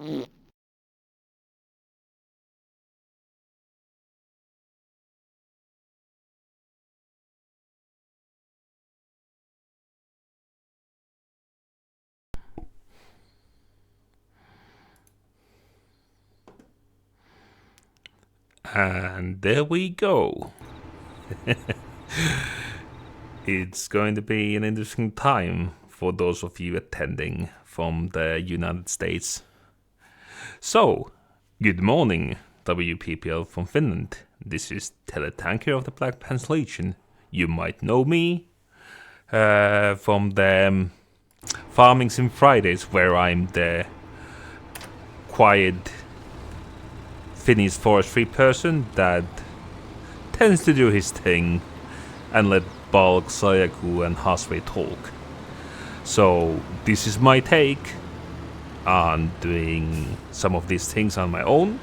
And there we go. It's going to be an interesting time for those of you attending from the United States. So, good morning, WPPL from Finland. This is Tele of the Black Pants Legion. You might know me from the Farming Sim Fridays, where I'm the quiet Finnish forestry person that tends to do his thing and let Balk, Sayaku and Haswe talk. So this is my take on doing some of these things on my own,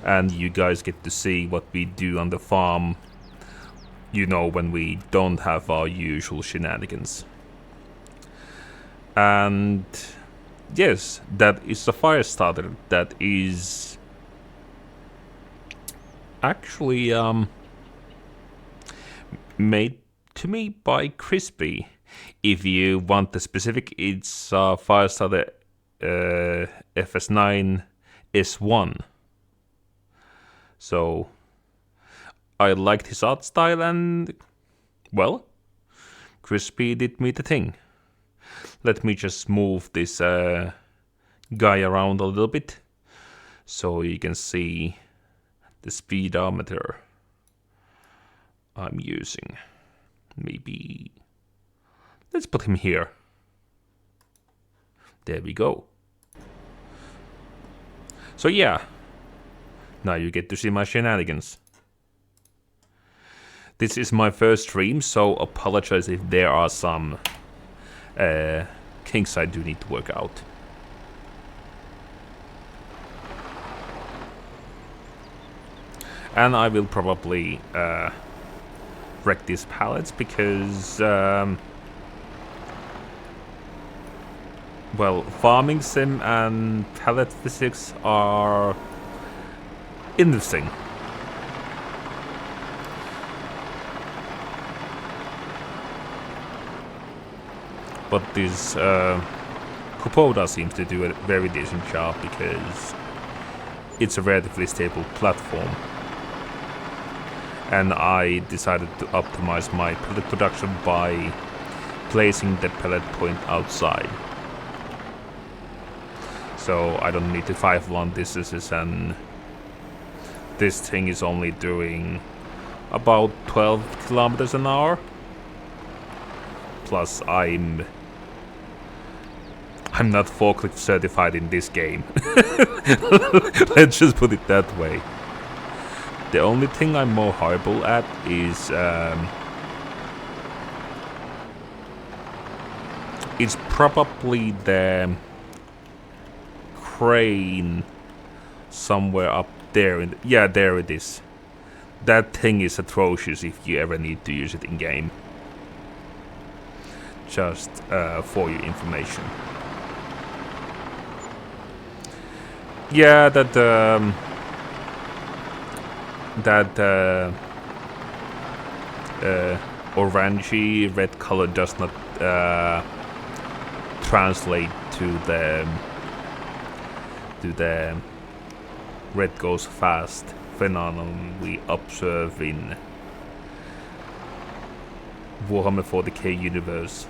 and you guys get to see what we do on the farm, you know, when we don't have our usual shenanigans. And yes, that is a fire starter that is actually made to me by Crispy. If you want the specific, it's Firestarter FS9 S1. So I liked his art style, and well, Crispy did me the thing. Let me just move this guy around a little bit so you can see the speedometer I'm using. Maybe let's put him here. There we go. So yeah, now you get to see my shenanigans. This is my first stream, so apologize if there are some kinks I do need to work out. And I will probably wreck these pallets because, well, farming sim and pallet physics are interesting. But this Kupoda seems to do a very decent job because it's a relatively stable platform. And I decided to optimize my pellet production by placing the pellet point outside. So I don't need to 5-1 distances, and this thing is only doing about 12 kilometers an hour. Plus I'm not forklift certified in this game. Let's just put it that way. The only thing I'm more horrible at is it's probably the crane somewhere up there. Yeah, there it is. That thing is atrocious if you ever need to use it in game. Just for your information. Yeah, that orangey red color does not translate to the red goes fast phenomenon we observe in Warhammer 40k universe.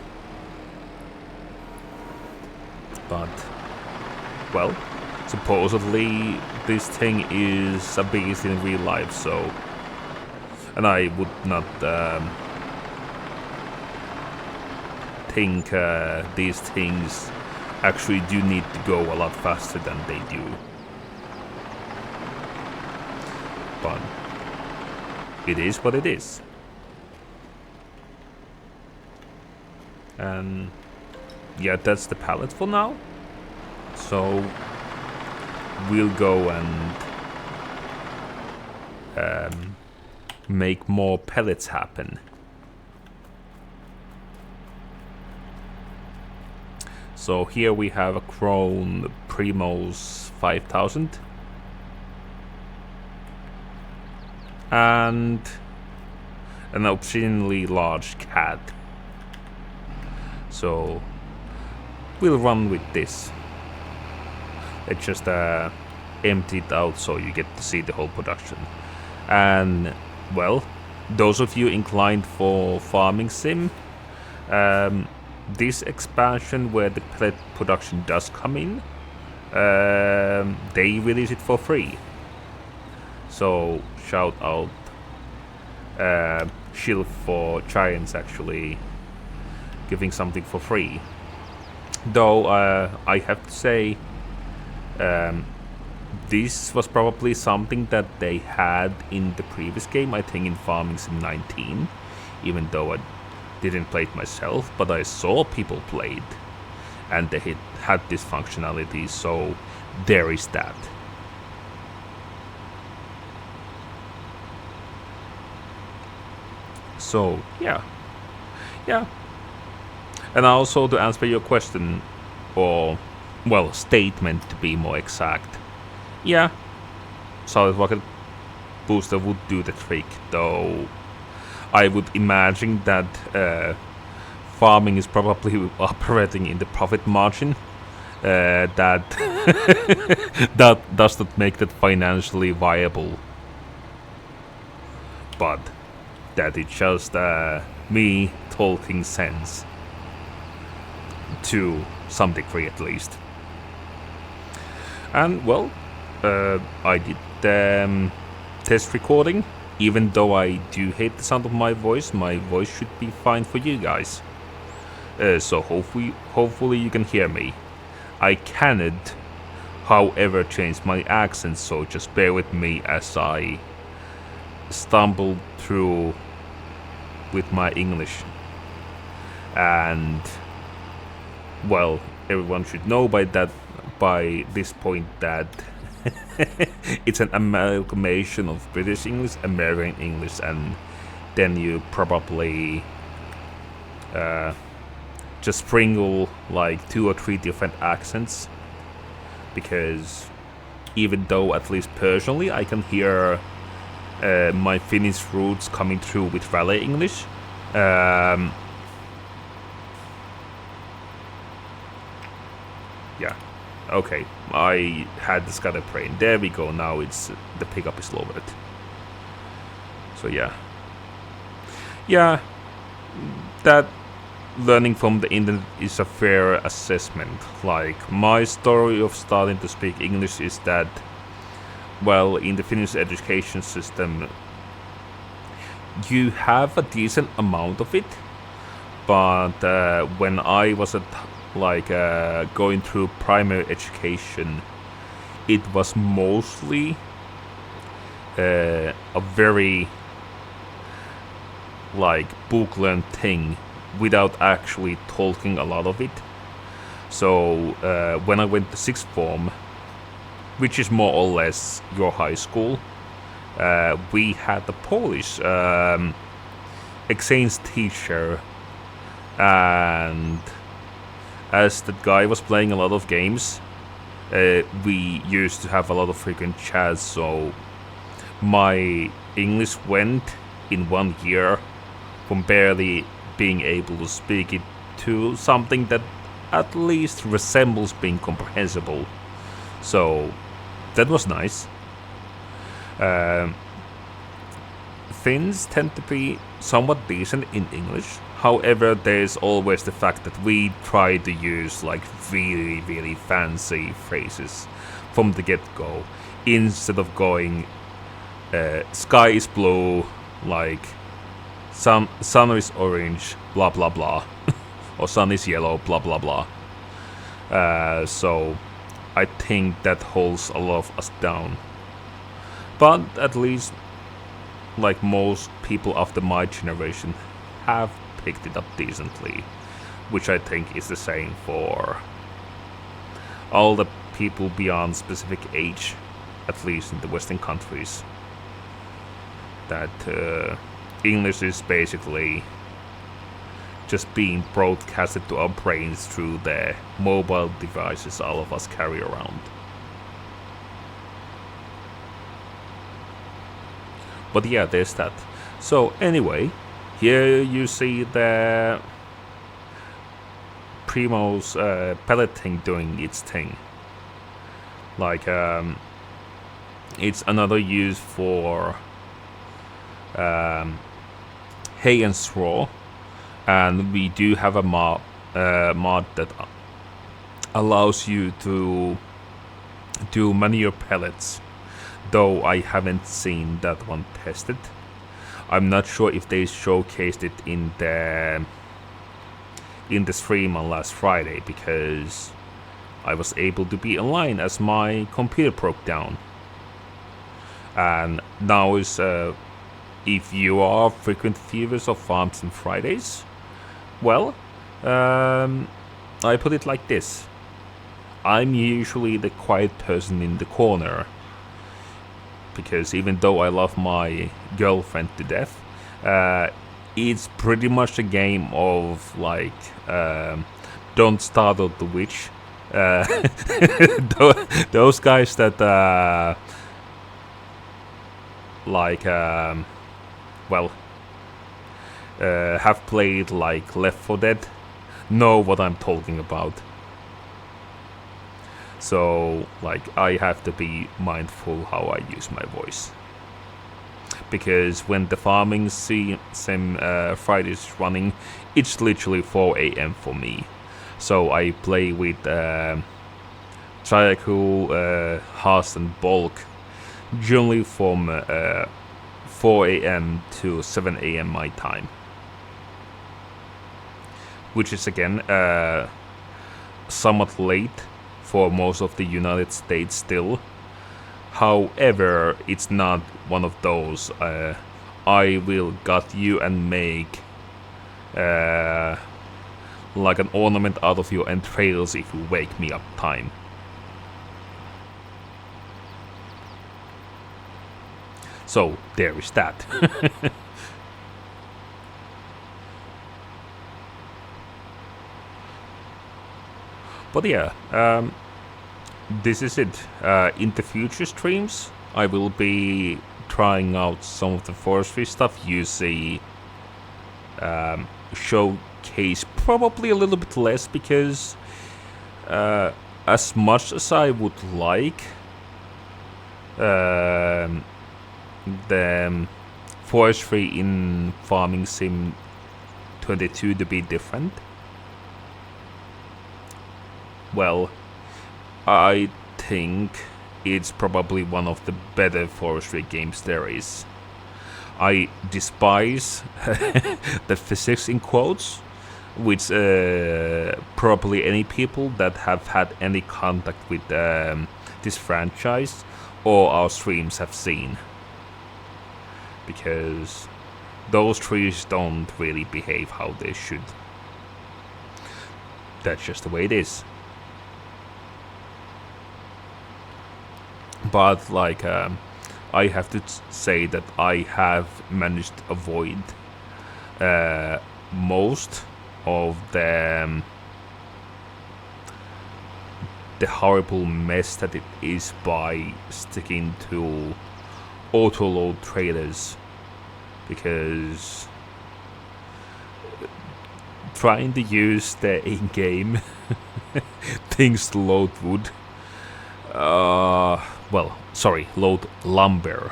But, well, supposedly this thing is a beast in real life, so... And I would not think these things actually do need to go a lot faster than they do. But it is what it is. And yeah, that's the pallet for now. So we'll go and make more pellets happen. So here we have a Crone Primos 5,000. And an obscenely large cat. So we'll run with this. Let's just empty it out so you get to see the whole production. And well, those of you inclined for farming sim, this expansion where the pellet production does come in, they release it for free. So shout out Shield for Giants actually giving something for free. Though I have to say, this was probably something that they had in the previous game, I think in Farming Sim 19, even though I didn't play it myself, but I saw people play it, and they had this functionality, so there is that. So, yeah. And also to answer your question, or, well, statement to be more exact. Yeah, Solid Rocket Booster would do the trick, though I would imagine that farming is probably operating in the profit margin. That that does not make that financially viable. But that is just me talking sense. To some degree at least. And well, I did test recording. Even though I do hate the sound of my voice should be fine for you guys. So hopefully you can hear me. I cannot, however, change my accent, so just bear with me as I stumble through with my English. And well, everyone should know by this point that it's an amalgamation of British English, American English, and then you probably just sprinkle like 2 or 3 different accents, because even though at least personally I can hear my Finnish roots coming through with Valley English, yeah. Okay, I had the scatter brain. There we go. Now it's the pickup is lowered. So yeah, that learning from the internet is a fair assessment. Like, my story of starting to speak English is that, well, in the Finnish education system, you have a decent amount of it, but when I was going through primary education, it was mostly a very book learned thing without actually talking a lot of it. So when I went to sixth form, which is more or less your high school, we had the Polish exchange teacher, and as that guy was playing a lot of games, we used to have a lot of frequent chats, so my English went in 1 year from barely being able to speak it to something that at least resembles being comprehensible. So that was nice. Finns tend to be somewhat decent in English. However, there's always the fact that we try to use really, really fancy phrases from the get-go, instead of going sky is blue, sun is orange, blah blah blah, or sun is yellow, blah blah blah. So I think that holds a lot of us down. But at least, most people after my generation have picked it up decently, which I think is the same for all the people beyond specific age, at least in the Western countries. That English is basically just being broadcasted to our brains through the mobile devices all of us carry around. But yeah, there's that. So anyway, here you see the Primo's pellet thing doing its thing. Like it's another use for hay and straw, and we do have a mod that allows you to do manure pellets, though I haven't seen that one tested. I'm not sure if they showcased it in the stream on last Friday, because I was able to be online as my computer broke down. And now is if you are frequent viewers of Farms and Fridays, well, I put it like this. I'm usually the quiet person in the corner, because even though I love my girlfriend to death, it's pretty much a game of like don't startle the witch. Those guys that have played like Left 4 Dead know what I'm talking about. So like I have to be mindful how I use my voice, because when the farming sim Friday is running, it's literally 4 a.m. for me. So I play with Triacle, Haas and Bulk generally from 4 a.m. to 7 a.m. my time, which is again somewhat late for most of the United States still. However, it's not one of those I will gut you and make like an ornament out of your entrails if you wake me up time. So there is that. But yeah, this is it. In the future streams, I will be trying out some of the forestry stuff you see. Showcase probably a little bit less, because as much as I would like the forestry in Farming Sim 22 to be different, well, I think it's probably one of the better forestry games there is. I despise the physics in quotes, which probably any people that have had any contact with this franchise or our streams have seen, because those trees don't really behave how they should. That's just the way it is. But like I have to say that I have managed to avoid most of the horrible mess that it is by sticking to auto-load trailers, because trying to use the in-game things to load wood, load lumber,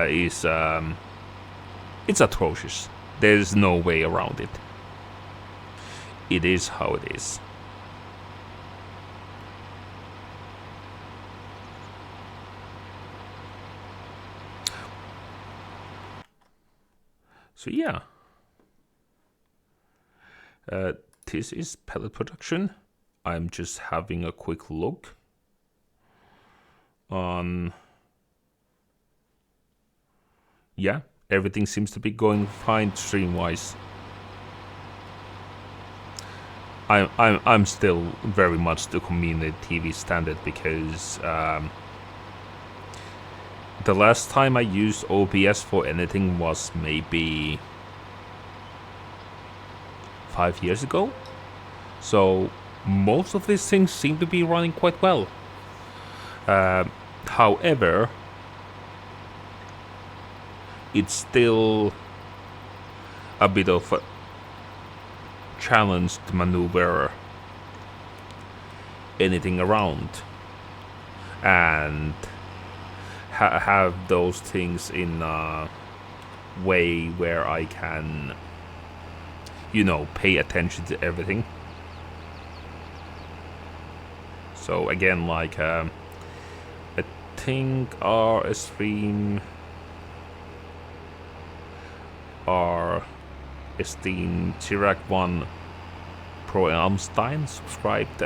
is it's atrocious. There's no way around it. It is how it is. So yeah, this is pellet production. I'm just having a quick look on. Yeah, everything seems to be going fine stream-wise. I'm still very much the community TV standard, because the last time I used OBS for anything was maybe 5 years ago. So most of these things seem to be running quite well. However, it's still a bit of a challenge to maneuver anything around and have those things in a way where I can, pay attention to everything. So again, like I think our stream, our esteemed Chirac1 Pro Elmstein subscribed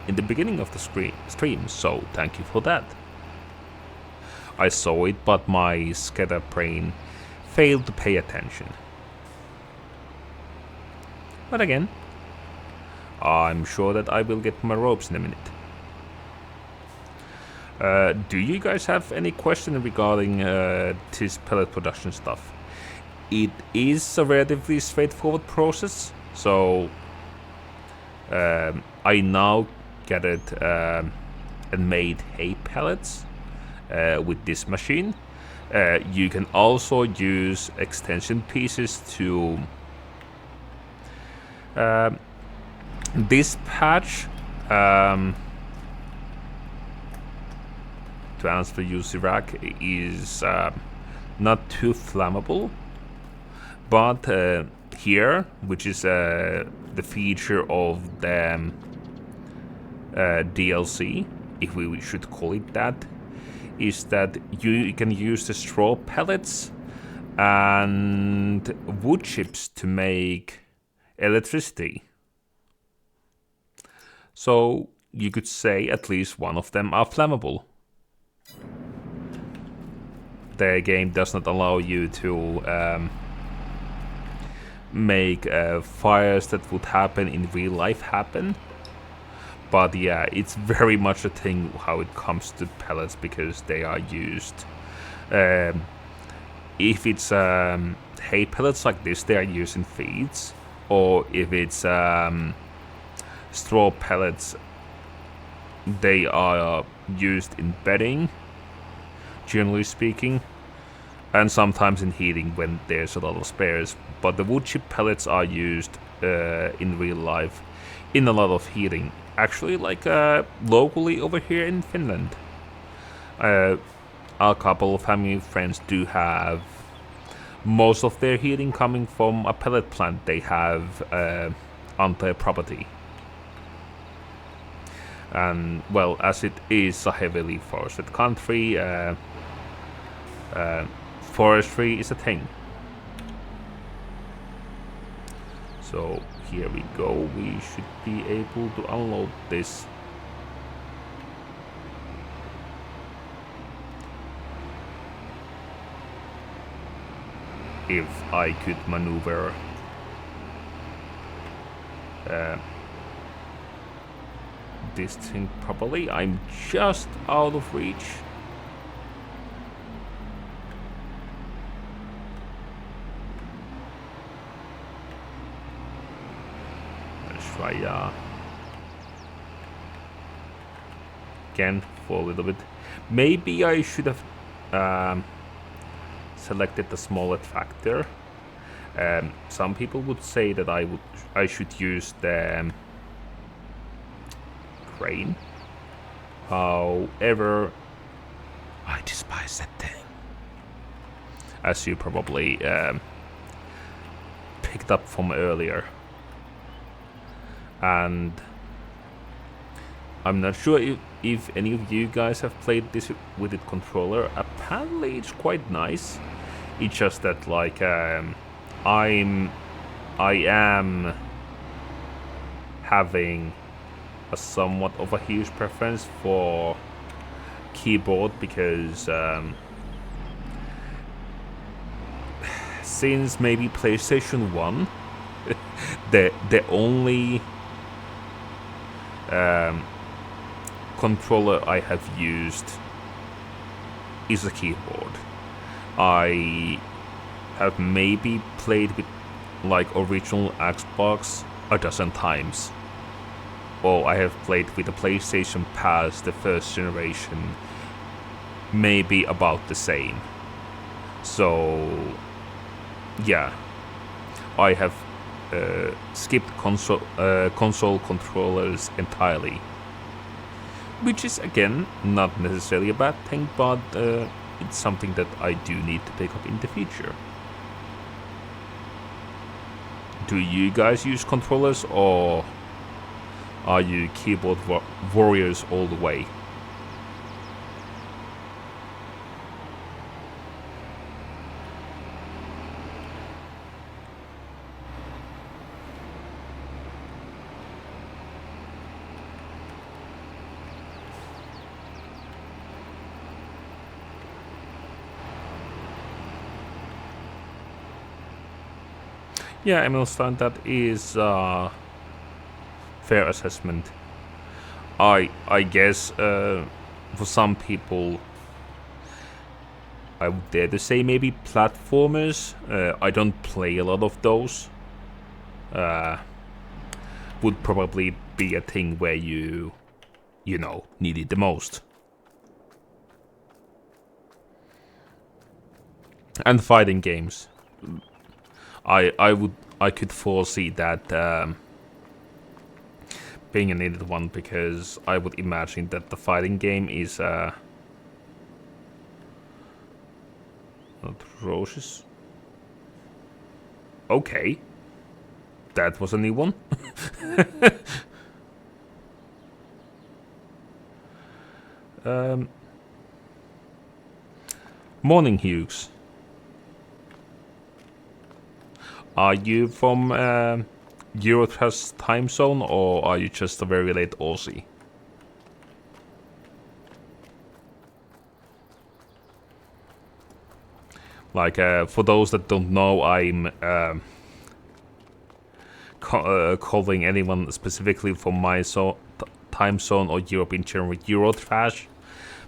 in the beginning of the stream, so thank you for that. I saw it, but my scatterbrain failed to pay attention. But again, I'm sure that I will get my ropes in a minute. Do you guys have any question regarding this pellet production stuff? It is a relatively straightforward process, so I now gathered and made hay pellets with this machine. You can also use extension pieces to this patch to answer you, Sirac, is not too flammable, but here, which is the feature of the DLC, if we should call it that, is that you can use the straw pellets and wood chips to make electricity. So you could say at least one of them are flammable. The game does not allow you to make fires that would happen in real life happen. But yeah, it's very much a thing how it comes to pellets, because they are used. If it's hay pellets like this, they are used in feeds. Or if it's straw pellets, they are used in bedding, generally speaking, and sometimes in heating when there's a lot of spares. But the wood chip pellets are used in real life in a lot of heating. Actually, like locally over here in Finland, a couple of family friends do have most of their heating coming from a pellet plant they have on their property. And well, as it is a heavily forested country, forestry is a thing. So here we go, we should be able to unload this. If I could maneuver this thing properly. I'm just out of reach. Try again for a little bit. Maybe I should have selected the smaller tractor. Some people would say that I should use the crane. However, I despise that thing, as you probably picked up from earlier. And I'm not sure if any of you guys have played this with the controller. Apparently it's quite nice. It's just that like I am having a somewhat of a huge preference for keyboard, because since maybe PlayStation 1 the only controller I have used is a keyboard. I have maybe played with like original Xbox a dozen times. Or I have played with the PlayStation Pass, the first generation, maybe about the same. So yeah, I have skipped console controllers entirely, which is again not necessarily a bad thing, but it's something that I do need to pick up in the future. Do you guys use controllers, or are you keyboard warriors all the way? Yeah, I understand that is fair assessment. I guess for some people, I would dare to say maybe platformers. I don't play a lot of those. Would probably be a thing where you know, need it the most. And fighting games. I could foresee that being a needed one, because I would imagine that the fighting game is atrocious. Okay, that was a new one. Morning, Hughes. Are you from Eurotrash time zone, or are you just a very late Aussie? Like, for those that don't know, I'm calling anyone specifically from my time zone or Europe in general Eurotrash,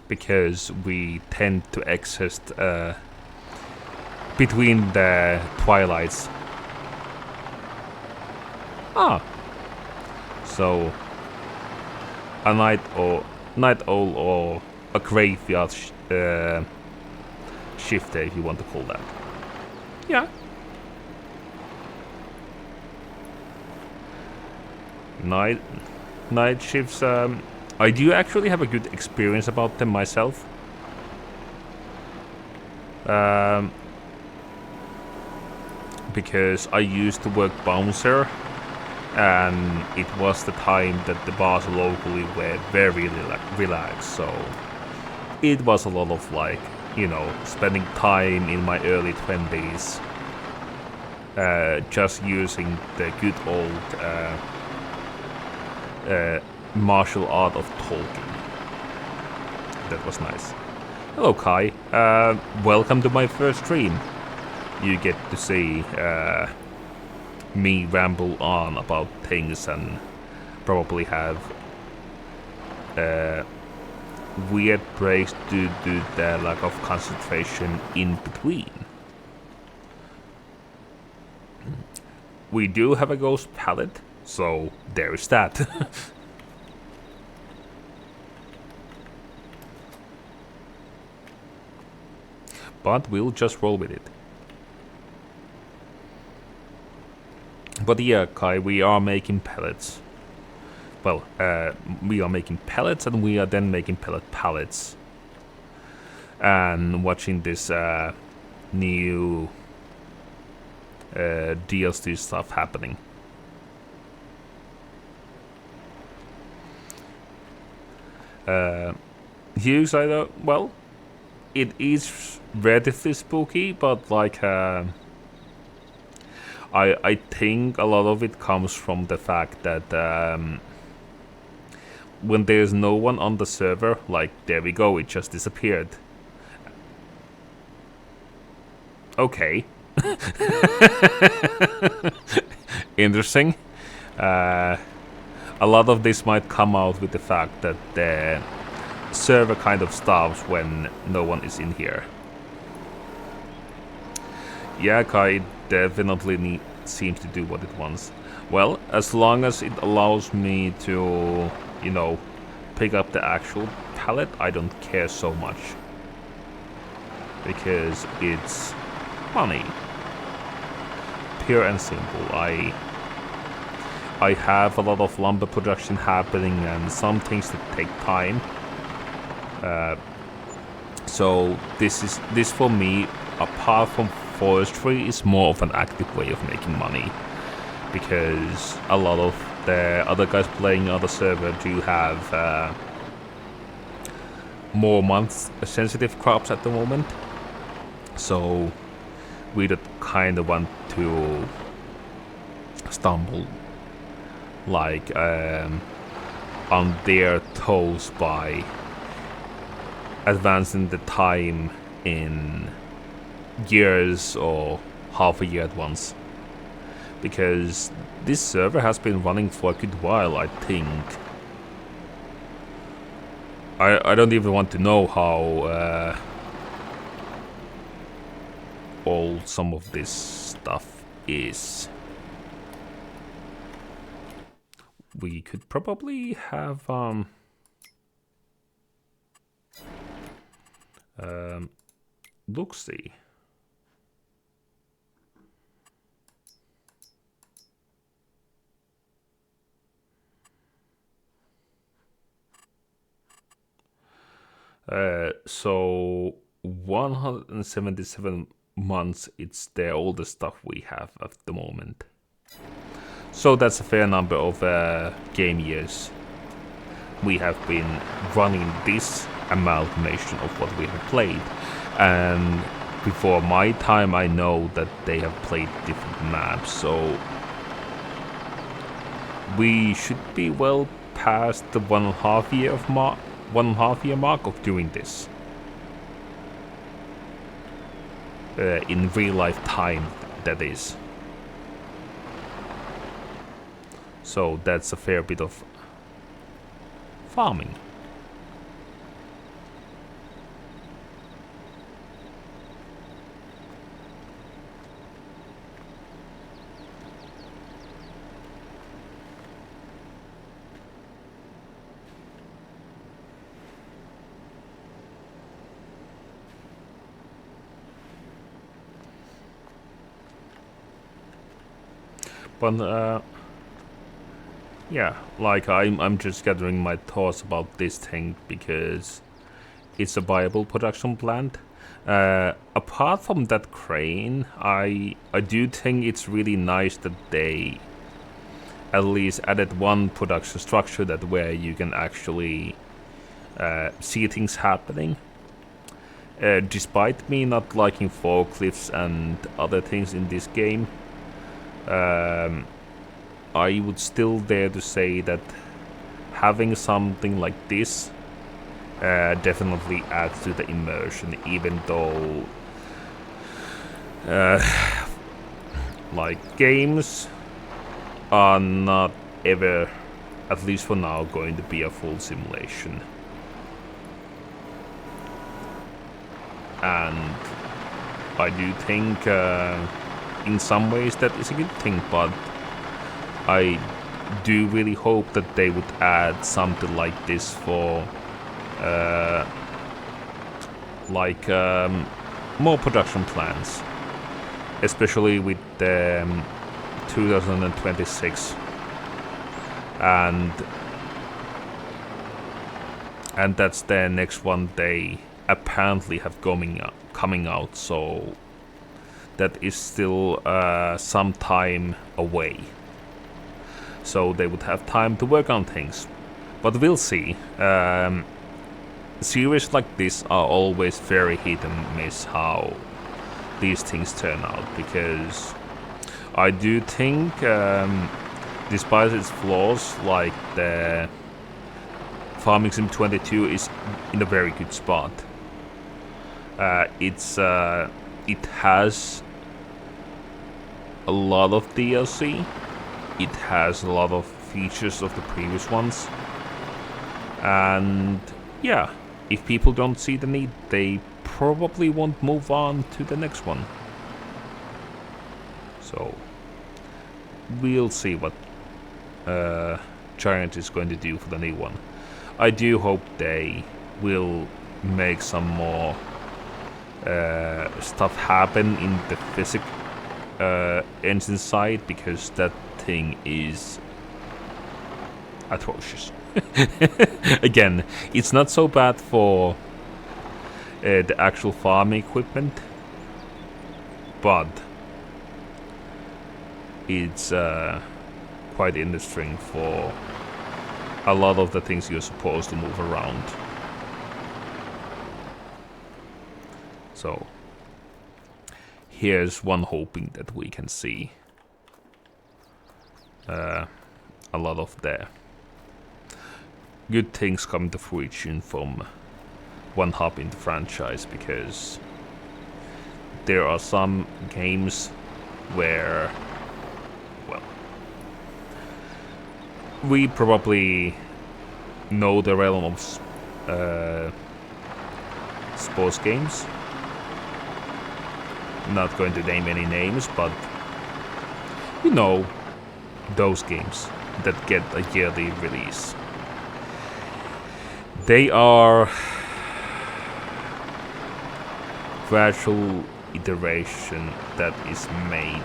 because we tend to exist between the twilights. So a night owl or a graveyard shifter, if you want to call that. Yeah. Night shifts. I do actually have a good experience about them myself. Because I used to work bouncer, and it was the time that the bars locally were very relaxed, so it was a lot of, like, you know, spending time in my early 20s just using the good old martial art of talking. That was nice. Hello, Kai. Welcome to my first stream. You get to see me ramble on about things and probably have weird breaks due to the lack of concentration in between. We do have a ghost palette, so there is that. But we'll just roll with it. But yeah, Kai, we are making pellets. Well, we are making pellets, and we are then making pellet pallets. And watching this new DLC stuff happening. Hughes, well, it is relatively spooky, but like I think a lot of it comes from the fact that when there's no one on the server, like, there we go, it just disappeared. Okay. Interesting. A lot of this might come out with the fact that the server kind of stops when no one is in here. Yeah, Kai definitely seems to do what it wants. Well, as long as it allows me to, you know, pick up the actual pallet, I don't care so much. because it's money. Pure and simple. I have a lot of lumber production happening and some things that take time. So this for me, apart from forestry, is more of an active way of making money, because a lot of the other guys playing other server do have more month-sensitive crops at the moment. So we don't kind of want to stumble like on their toes by advancing the time in years or half a year at once, because this server has been running for a good while. I think I don't even want to know how old some of this stuff is. We could probably have look-see. So 177 months, it's the oldest stuff we have at the moment. So that's a fair number of game years we have been running this amalgamation of what we have played. And before my time, I know that they have played different maps, so we should be well past the 1.5 year mark of doing this in real life time, that is. So that's a fair bit of farming. But yeah, like I'm just gathering my thoughts about this thing because it's a viable production plant. Apart from that crane, I do think it's really nice that they at least added one production structure that where you can actually see things happening. Despite me not liking forklifts and other things in this game, I would still dare to say that having something like this definitely adds to the immersion, even though like games are not ever, at least for now, going to be a full simulation. And I do think in some ways that is a good thing, but I do really hope that they would add something like this for more production plans, especially with 2026 and that's the next one they apparently have coming out, so that is still some time away. So they would have time to work on things. But we'll see. Series like this are always very hit and miss how these things turn out, because I do think, despite its flaws, like the Farming Sim 22 is in a very good spot. It has a lot of DLC. It has a lot of features of the previous ones. And yeah, if people don't see the need, they probably won't move on to the next one. So we'll see what Giant is going to do for the new one. I do hope they will make some more stuff happen in the physics engine side, because that thing is atrocious. Again, it's not so bad for the actual farming equipment, but it's quite interesting for a lot of the things you're supposed to move around. So here's one hoping that we can see a lot of the good things coming to fruition from one hub in the franchise, because there are some games where, well, we probably know the realm of sports games. Not going to name any names, but you know those games that get a yearly release. They are gradual iteration that is made,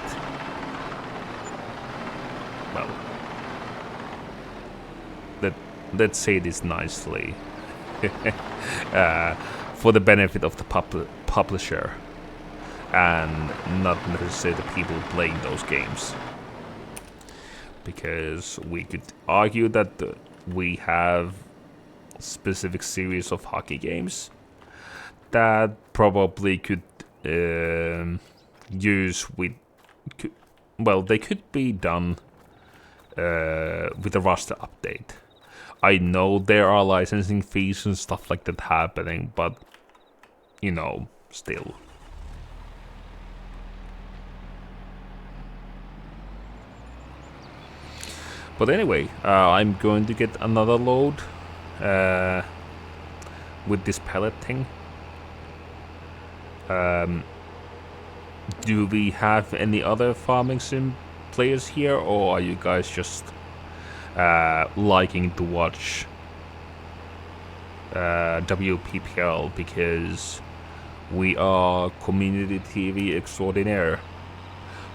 well, let's say this nicely, for the benefit of the publisher and not necessarily the people playing those games. Because we could argue that we have specific series of hockey games that probably could use with, well, they could be done with a roster update. I know there are licensing fees and stuff like that happening, but you know, still. But anyway, I'm going to get another load with this pellet thing. Do we have any other farming sim players here, or are you guys just liking to watch WPPL because we are community TV extraordinaire,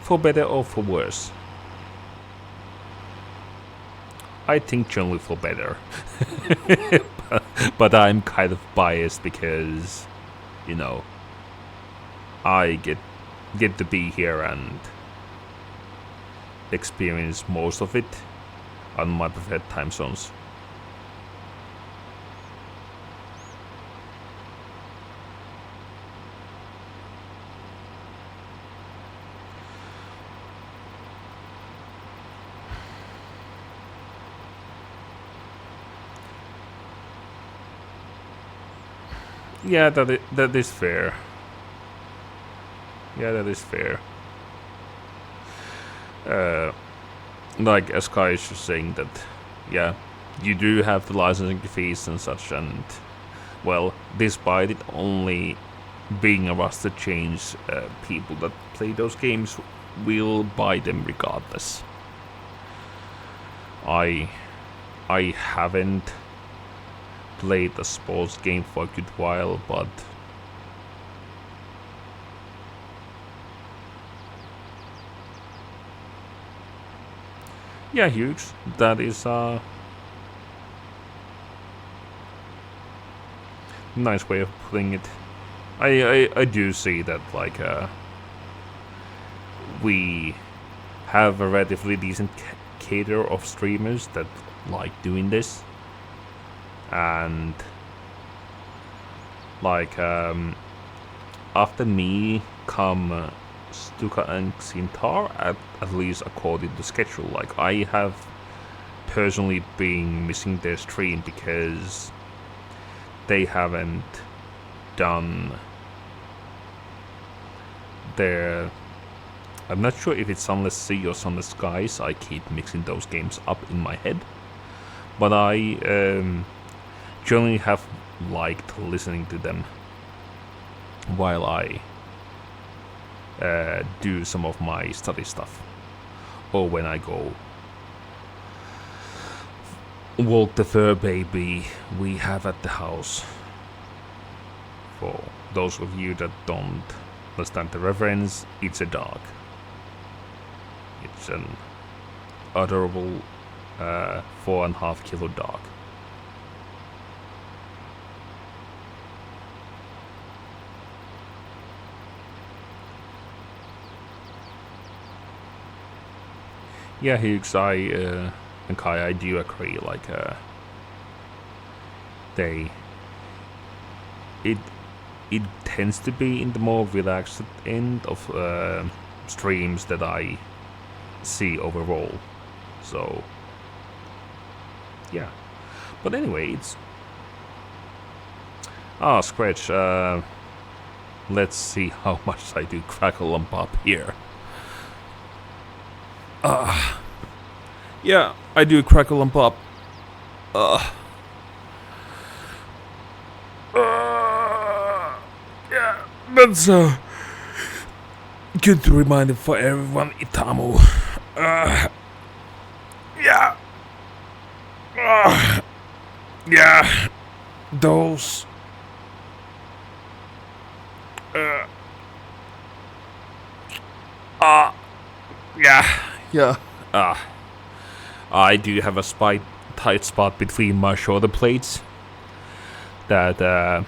for better or for worse? I think generally for better. but I'm kind of biased because, you know, I get to be here and experience most of it on my preferred time zones. Yeah, that is fair. Yeah, that is fair. Like as Kai is just saying that, yeah, you do have the licensing fees and such, and well, despite it only being a roster change, people that play those games will buy them regardless. I haven't played a sports game for a good while, but yeah, huge. That is a nice way of putting it. I do see that, like, we have a relatively decent cater of streamers that like doing this, and like after me come Stuka and Xintar, at least according to schedule. Like, I have personally been missing their stream because they haven't done their, I'm not sure if it's Sunless Sea or Sunless Skies. I keep mixing those games up in my head, but I generally have liked listening to them while I do some of my study stuff, or when I go walk the fur baby we have at the house for those of you that don't understand the reference, it's a dog. It's an adorable 4.5 kilo dog. Yeah, Hughes, and Kai, I do agree. Like, they, it, it tends to be in the more relaxed end of streams that I see overall. So, yeah. But anyway, it's Scratch. Let's see how much I do crackle and pop here. Yeah, I do crackle and pop. Yeah, that's a good reminder for everyone, Itamu. Yeah. Yeah. Those. Yeah. I do have a tight spot between my shoulder blades that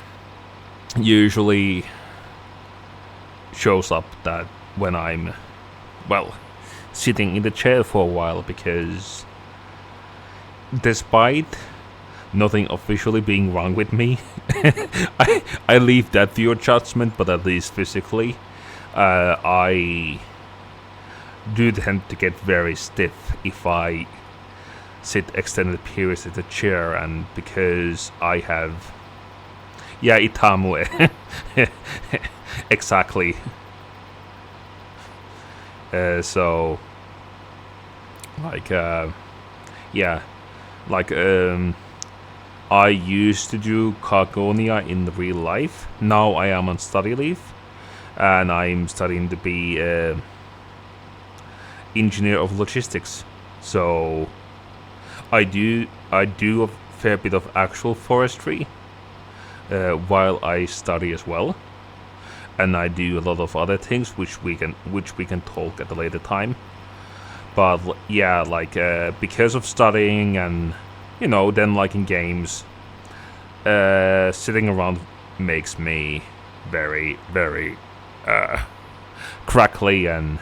usually shows up that when I'm, well, sitting in the chair for a while, because despite nothing officially being wrong with me, I leave that to your judgment, but at least physically, I do tend to get very stiff if I sit extended periods in the chair, and because I have, yeah, Itamu, exactly. So, like, yeah, like, I used to do Cargonia in real life. Now I am on study leave, and I'm studying to be engineer of logistics. So I do a fair bit of actual forestry while I study as well, and I do a lot of other things which we can talk at a later time. But yeah, like because of studying and then liking games, sitting around makes me very, very crackly and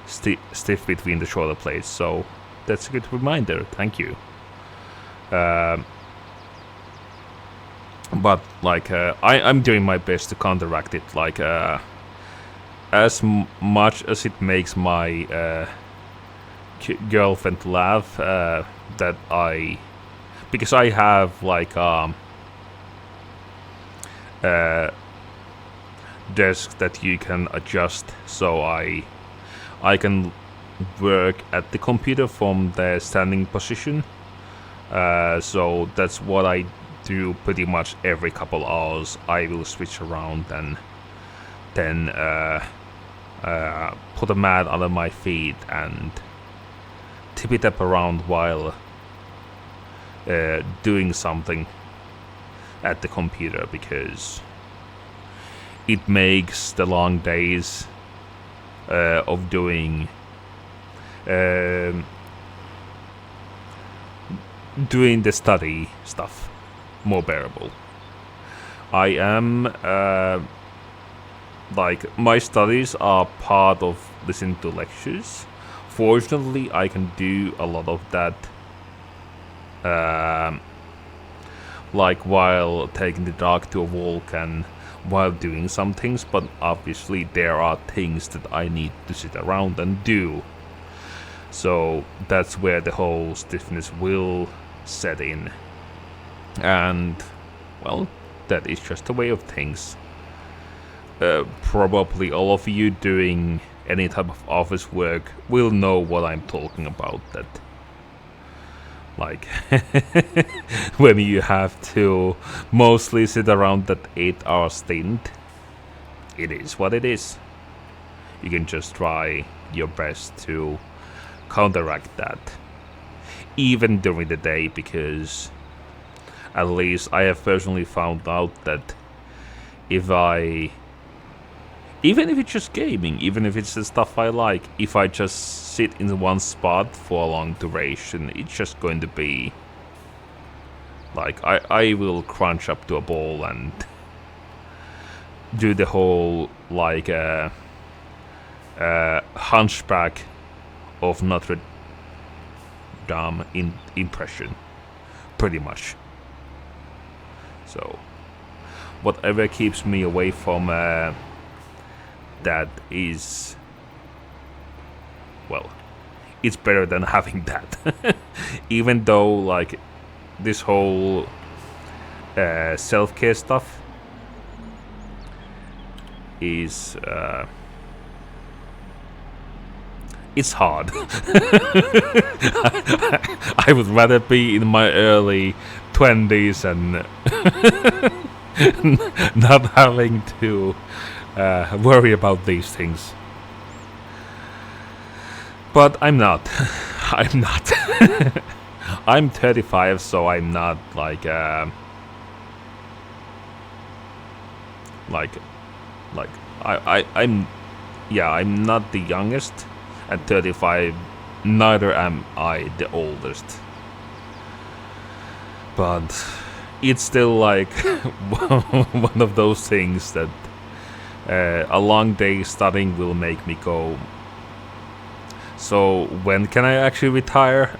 stiff between the shoulder blades. So that's a good reminder. Thank you. But like I'm doing my best to counteract it. Like as much as it makes my girlfriend laugh, that because I have like desk that you can adjust, so I can work at the computer from the standing position. So that's what I do pretty much every couple hours. I will switch around and then put a mat under my feet and tip it up around while doing something at the computer, because it makes the long days of doing the study stuff more bearable. I am like, my studies are part of listening to lectures. Fortunately, I can do a lot of that like while taking the dog to a walk and while doing some things, but obviously there are things that I need to sit around and do. So that's where the whole stiffness will set in. And, well, that is just a way of things. Probably all of you doing any type of office work will know what I'm talking about. That, like, when you have to mostly sit around that 8-hour stint, it is what it is. You can just try your best to counteract that, even during the day, because at least I have personally found out that if I, even if it's just gaming, even if it's the stuff I like, if I just sit in one spot for a long duration, it's just going to be like I will crunch up to a ball and do the whole like hunchback of Notre Dame impression, pretty much. So whatever keeps me away from that is, well, it's better than having that. Even though like this whole self-care stuff is it's hard. I would rather be in my early 20s and not having to worry about these things. But I'm not. I'm not. I'm 35, so I'm not like I'm not the youngest. At 35, neither am I the oldest. But it's still like one of those things that a long day studying will make me go, so when can I actually retire?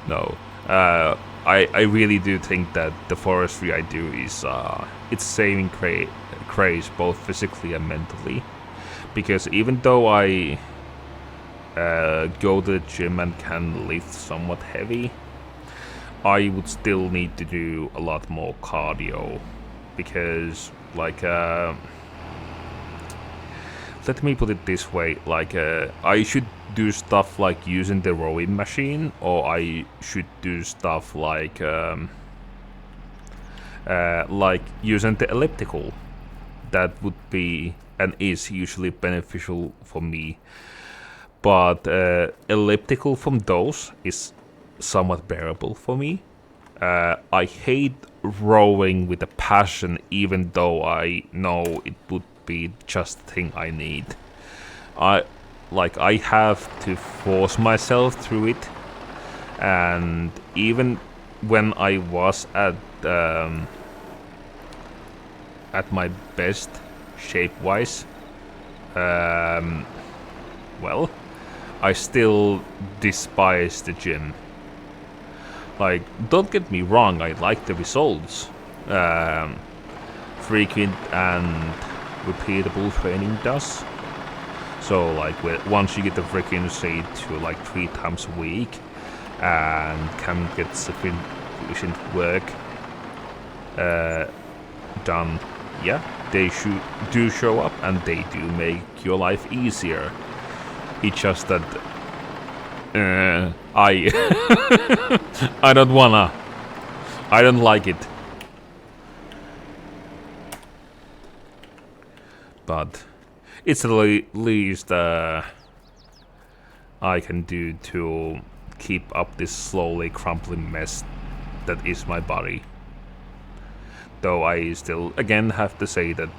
No. I really do think that the forestry I do is it's saving craze both physically and mentally. Because even though I go to the gym and can lift somewhat heavy, I would still need to do a lot more cardio. Because, like, let me put it this way, like, I should do stuff like using the rowing machine, or I should do stuff like using the elliptical. That would be and is usually beneficial for me. But elliptical from those is somewhat bearable for me. I hate rowing with a passion, even though I know it would be just the thing I need. I have to force myself through it, and even when I was at my best shape-wise, well, I still despise the gym. Like, don't get me wrong, I like the results. Frequent and repeatable training does. So, like, once you get the frequency to like 3 times a week and can get sufficient work done, yeah, they do show up and they do make your life easier. It's just that I don't wanna. I don't like it. But it's the least I can do to keep up this slowly crumbling mess that is my body. Though I still, again, have to say that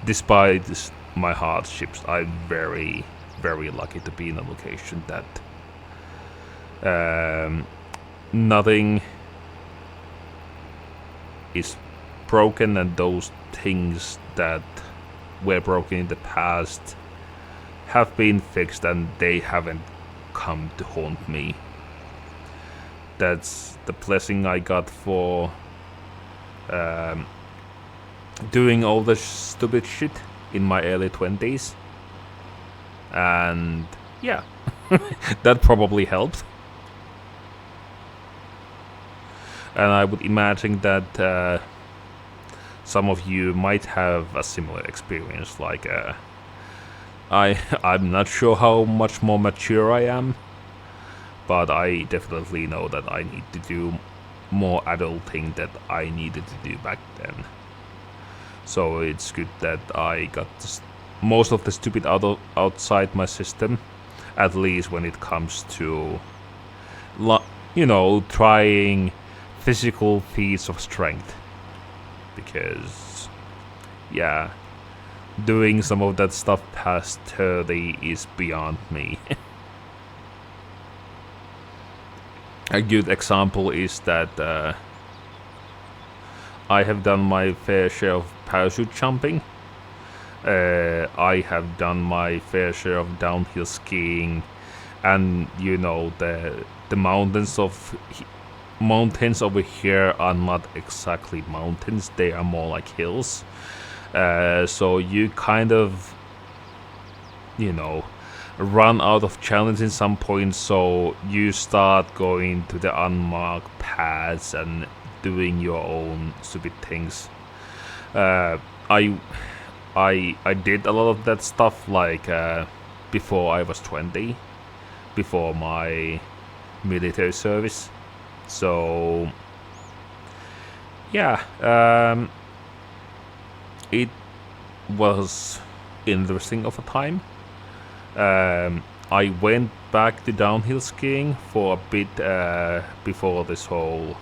despite my hardships, I'm very, very lucky to be in a location that nothing is broken, and those things that were broken in the past have been fixed and they haven't come to haunt me. That's the blessing I got for doing all the stupid shit in my early 20s. And yeah, that probably helped. And I would imagine that some of you might have a similar experience. Like, I'm not sure how much more mature I am, but I definitely know that I need to do more adulting that I needed to do back then. So it's good that I got most of the stupid outside my system, at least when it comes to, trying physical feats of strength. because, yeah, doing some of that stuff past 30 is beyond me. A good example is that I have done my fair share of parachute jumping. I have done my fair share of downhill skiing, and the mountains over here are not exactly mountains; they are more like hills. So you kind of, run out of challenge in some point. So you start going to the unmarked paths and doing your own stupid things. I did a lot of that stuff like before I was 20, before my military service. So yeah, it was interesting of a time. I went back to downhill skiing for a bit before this whole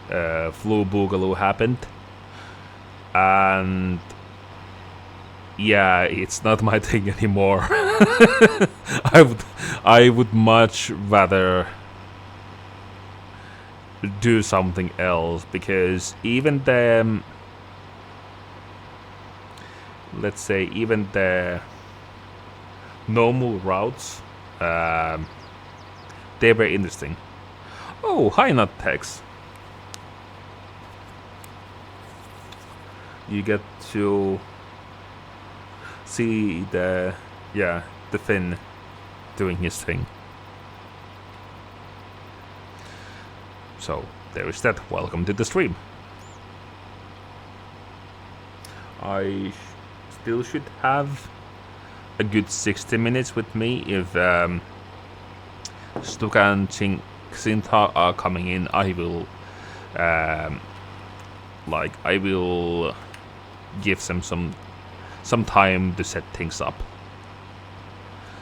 flu Boogaloo happened, and yeah, it's not my thing anymore. I would much rather do something else, because even the, let's say, even the normal routes, they were interesting. Oh, hi, Nuttex. You get to see the Finn doing his thing. So there is that. Welcome to the stream. I still should have a good 60 minutes with me. If Stuka and Xintha are coming in, I will I will give them some time to set things up.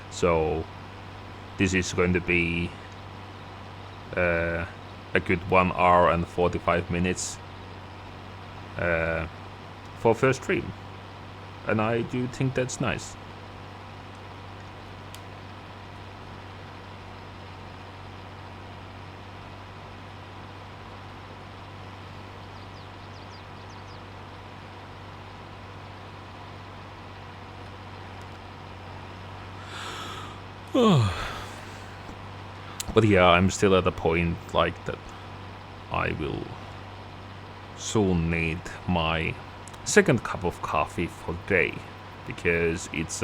So this is going to be a good 1 hour and 45 minutes for first stream, and I do think that's nice. But yeah, I'm still at a point like that I will soon need my second cup of coffee for the day, because it's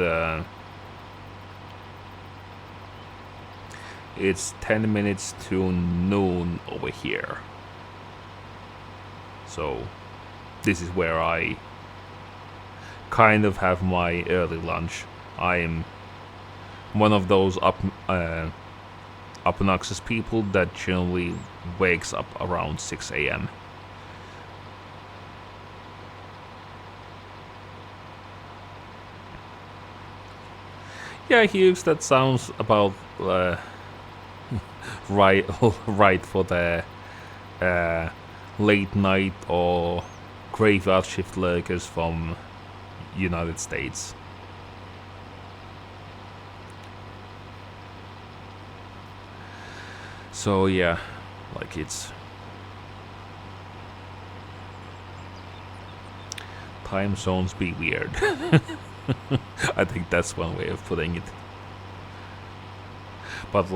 10 minutes to noon over here. So this is where I kind of have my early lunch. I'm one of those obnoxious people that generally wakes up around 6 a.m. Yeah, Hughes, that sounds about right for the late night or graveyard shift lurkers from United States. So yeah, it's time zones be weird. I think that's one way of putting it. But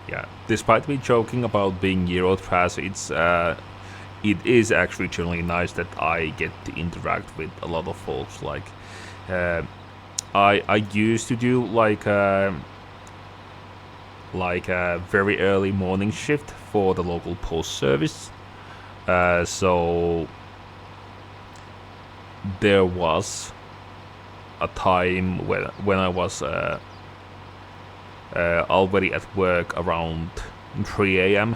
yeah, despite me joking about being Euro trash, it is actually generally nice that I get to interact with a lot of folks. I used to do a very early morning shift for the local post service. So there was a time when I was already at work around 3 a.m.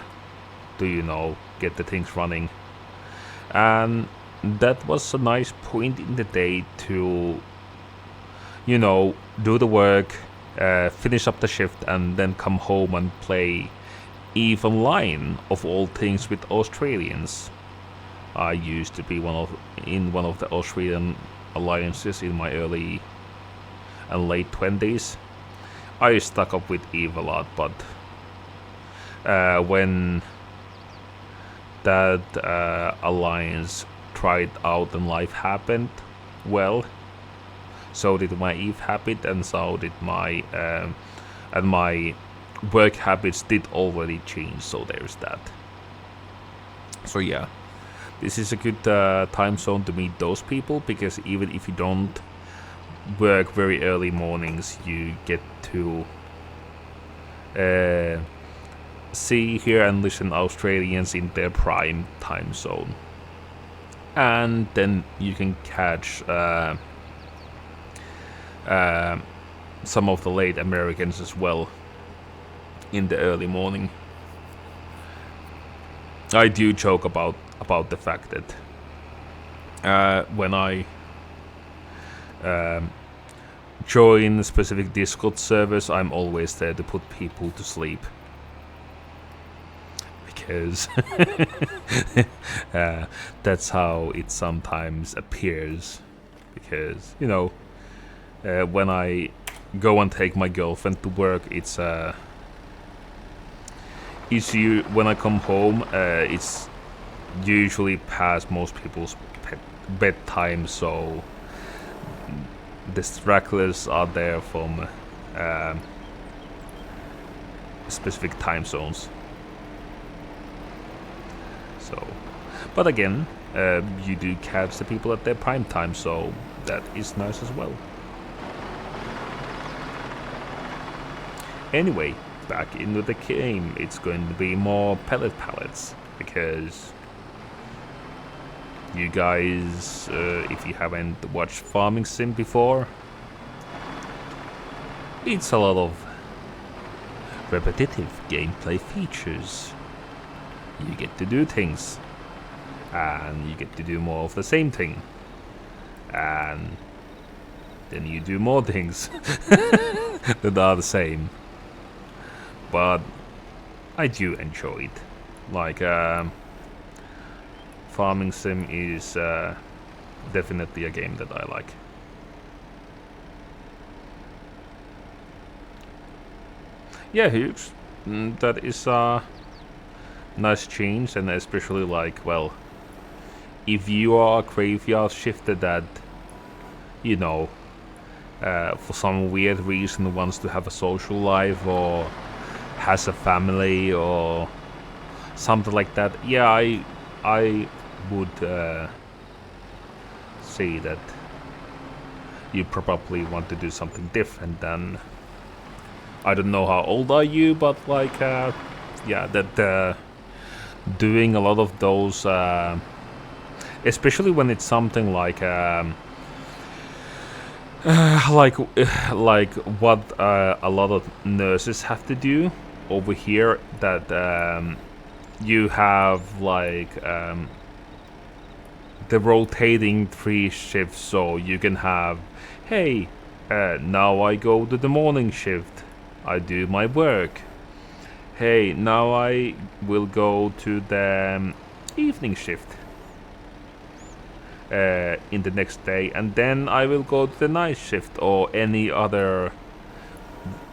to get the things running, and that was a nice point in the day to do the work, finish up the shift, and then come home and play EVE Online, of all things, with Australians. I used to be in one of the Austrian alliances in my early and late 20s. I stuck up with Eve a lot, but when that alliance tried out and life happened, well, so did my Eve habit, and so did my work habits did already change. So there's that. So yeah, this is a good time zone to meet those people, because even if you don't work very early mornings, you get to see, hear, and listen Australians in their prime time zone, and then you can catch some of the late Americans as well in the early morning. I do joke about the fact that when I join specific Discord servers, I'm always there to put people to sleep, because that's how it sometimes appears. Because, you know, when I go and take my girlfriend to work, it's when I come home, it's usually past most people's bedtime, so the stragglers are there from specific time zones. So, but again, you do catch the people at their prime time, so that is nice as well. Anyway, back into the game. It's going to be more pellet pallets, because you guys, if you haven't watched Farming Sim before, it's a lot of repetitive gameplay features. You get to do things, and you get to do more of the same thing, and then you do more things that are the same. But I do enjoy it. Like, Farming Sim is definitely a game that I like. Yeah, huge. That is a nice change, and especially like, well, if you are a graveyard shifter that, you know, for some weird reason wants to have a social life, or has a family, or something like that, yeah, I would say that you probably want to do something different than, I don't know how old are you, but like, yeah, that doing a lot of those, especially when it's something like what a lot of nurses have to do over here, that you have like the rotating 3 shifts, so you can have, hey, now I go to the morning shift, I do my work, hey, now I will go to the evening shift in the next day, and then I will go to the night shift, or any other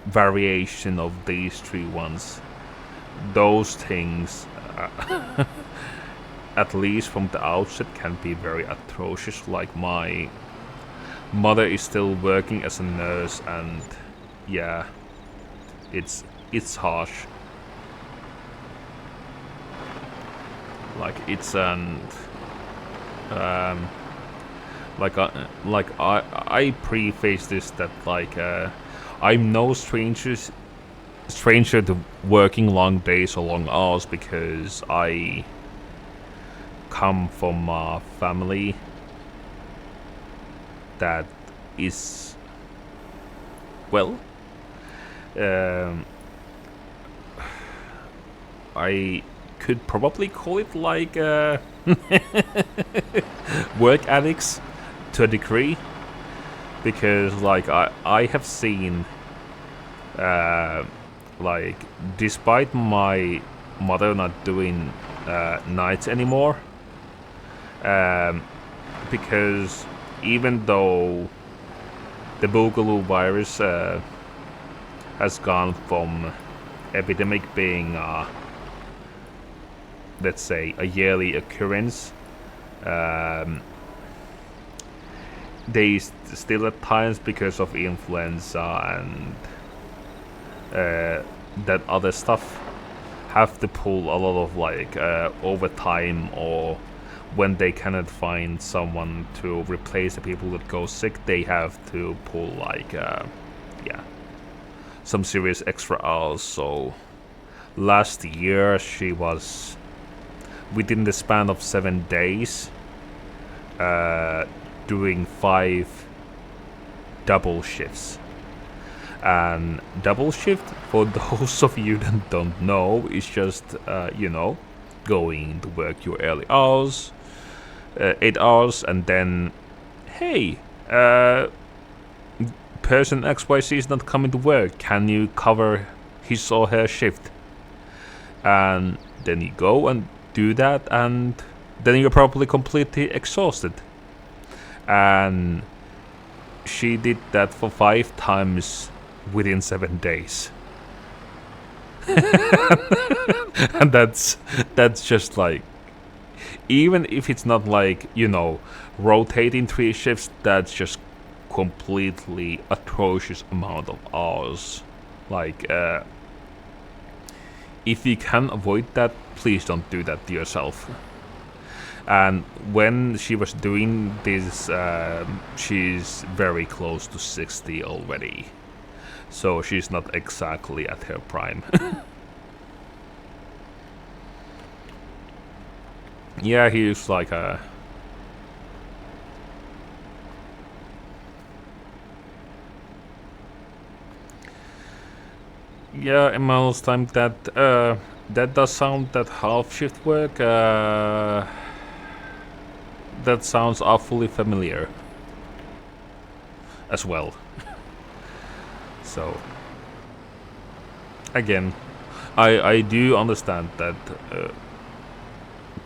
variation of these 3 ones. Those things, at least from the outset, can be very atrocious. Like, my mother is still working as a nurse, and yeah, it's harsh. Like, it's an I preface this that like, I'm no stranger to working long days or long hours, because I come from a family that is, well, I could probably call it like work addicts to a degree, because like I have seen, like, despite my mother not doing nights anymore, Because even though the Boogaloo virus has gone from epidemic being, let's say, a yearly occurrence, they still at times, because of influenza and that other stuff, have to pull a lot of like overtime, or when they cannot find someone to replace the people that go sick, they have to pull like some serious extra hours. So last year she was, within the span of 7 days, doing 5 double shifts. And double shift, for those of you that don't know, is just going to work your early hours, 8 hours, and then, hey, person XYZ is not coming to work, can you cover his or her shift? And then you go and do that, and then you're probably completely exhausted. And she did that for 5 times within 7 days. And that's just like, even if it's not like, rotating 3 shifts, that's just completely atrocious amount of hours. Like, if you can avoid that, please don't do that to yourself. And when she was doing this, she's very close to 60 already. So she's not exactly at her prime. Yeah, he's like a... Yeah, in my last time, that does sound, that half shift work, that sounds awfully familiar as well. So again, I do understand that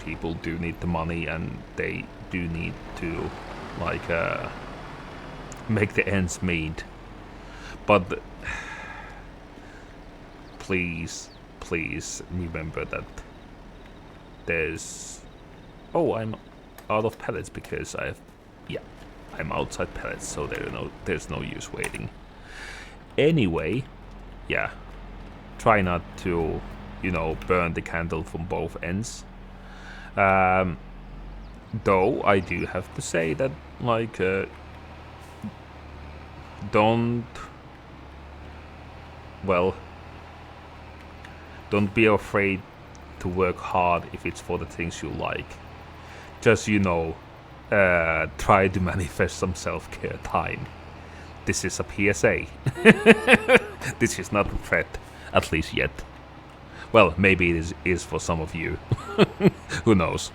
people do need the money, and they do need to like make the ends meet, but please remember that there's... Oh, I'm out of pellets because I'm outside pellets, so there's no use waiting. Anyway, yeah, try not to, burn the candle from both ends. Though I do have to say that, like, don't be afraid to work hard if it's for the things you like. Just, try to manifest some self-care time. This is a PSA. This is not a threat, at least yet. Well, maybe it is for some of you. Who knows?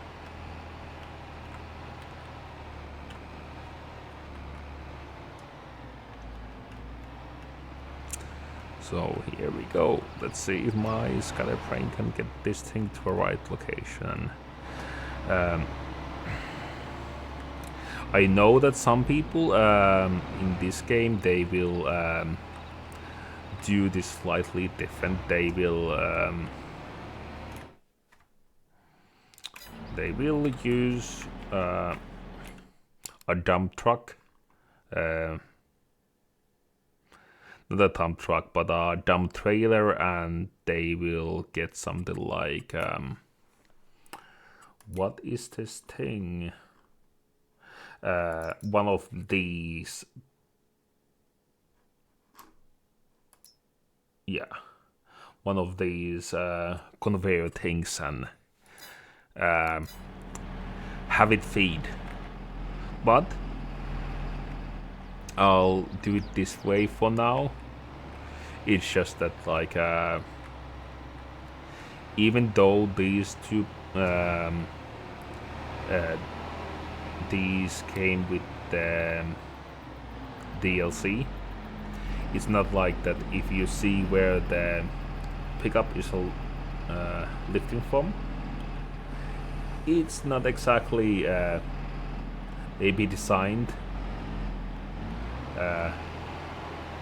So here we go. Let's see if my scatterbrain can get this thing to a right location. I know that some people in this game, they will do this slightly different. They will use a dump truck, not a dump truck, but a dump trailer, and they will get something like what is this thing? One of these, one of these conveyor things, and have it feed. But I'll do it this way for now. It's just that, like, even though these two these came with the DLC, it's not like that. If you see where the pickup is lifting from, it's not exactly maybe designed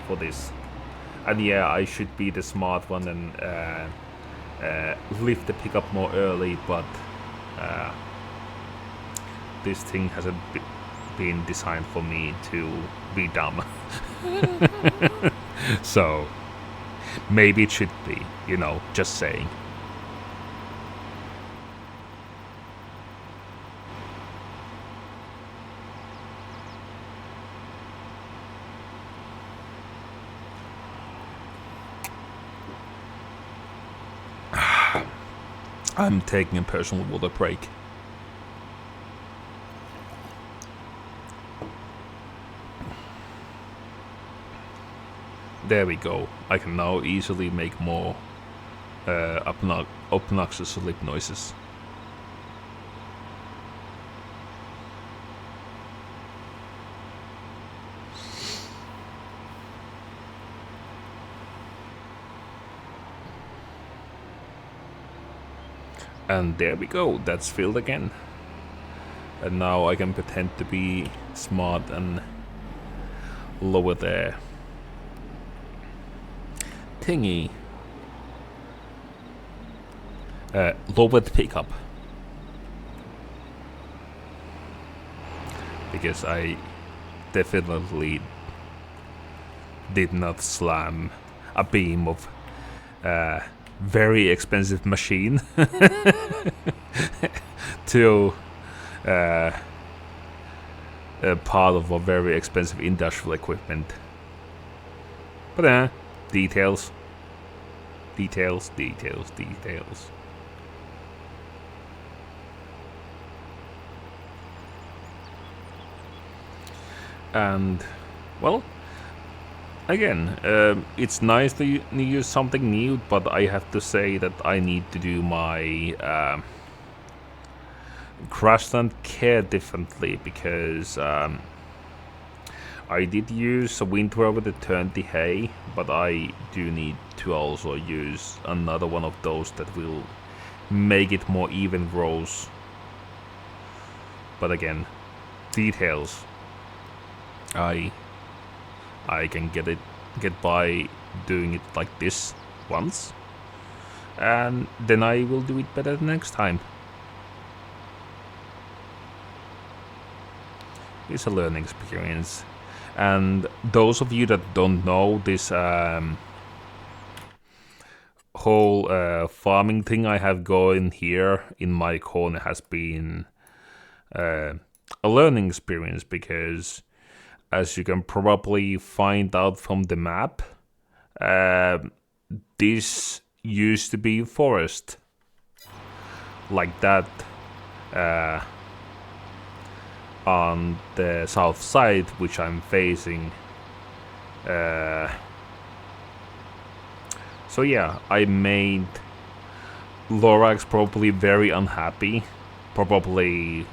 for this. And yeah, I should be the smart one and lift the pickup more early, but this thing hasn't been designed for me to be dumb. So maybe it should be, just saying. I'm taking a personal water break. There we go. I can now easily make more obnoxious lip noises. And there we go, that's filled again. And now I can pretend to be smart and lower the thingy. Lower the pickup. Because I definitely did not slam a beam of very expensive machine to a part of a very expensive industrial equipment. But details. And, well, again, it's nice to use something new, but I have to say that I need to do my grassland care differently, because I did use a wind rower to turn the hay, but I do need to also use another one of those that will make it more even rows. But again, details. I can get by doing it like this once, and then I will do it better next time. It's a learning experience. And those of you that don't know, this whole farming thing I have going here in my corner has been a learning experience, because as you can probably find out from the map, this used to be forest like that on the south side, which I'm facing. So yeah, I made Lorax probably very unhappy, probably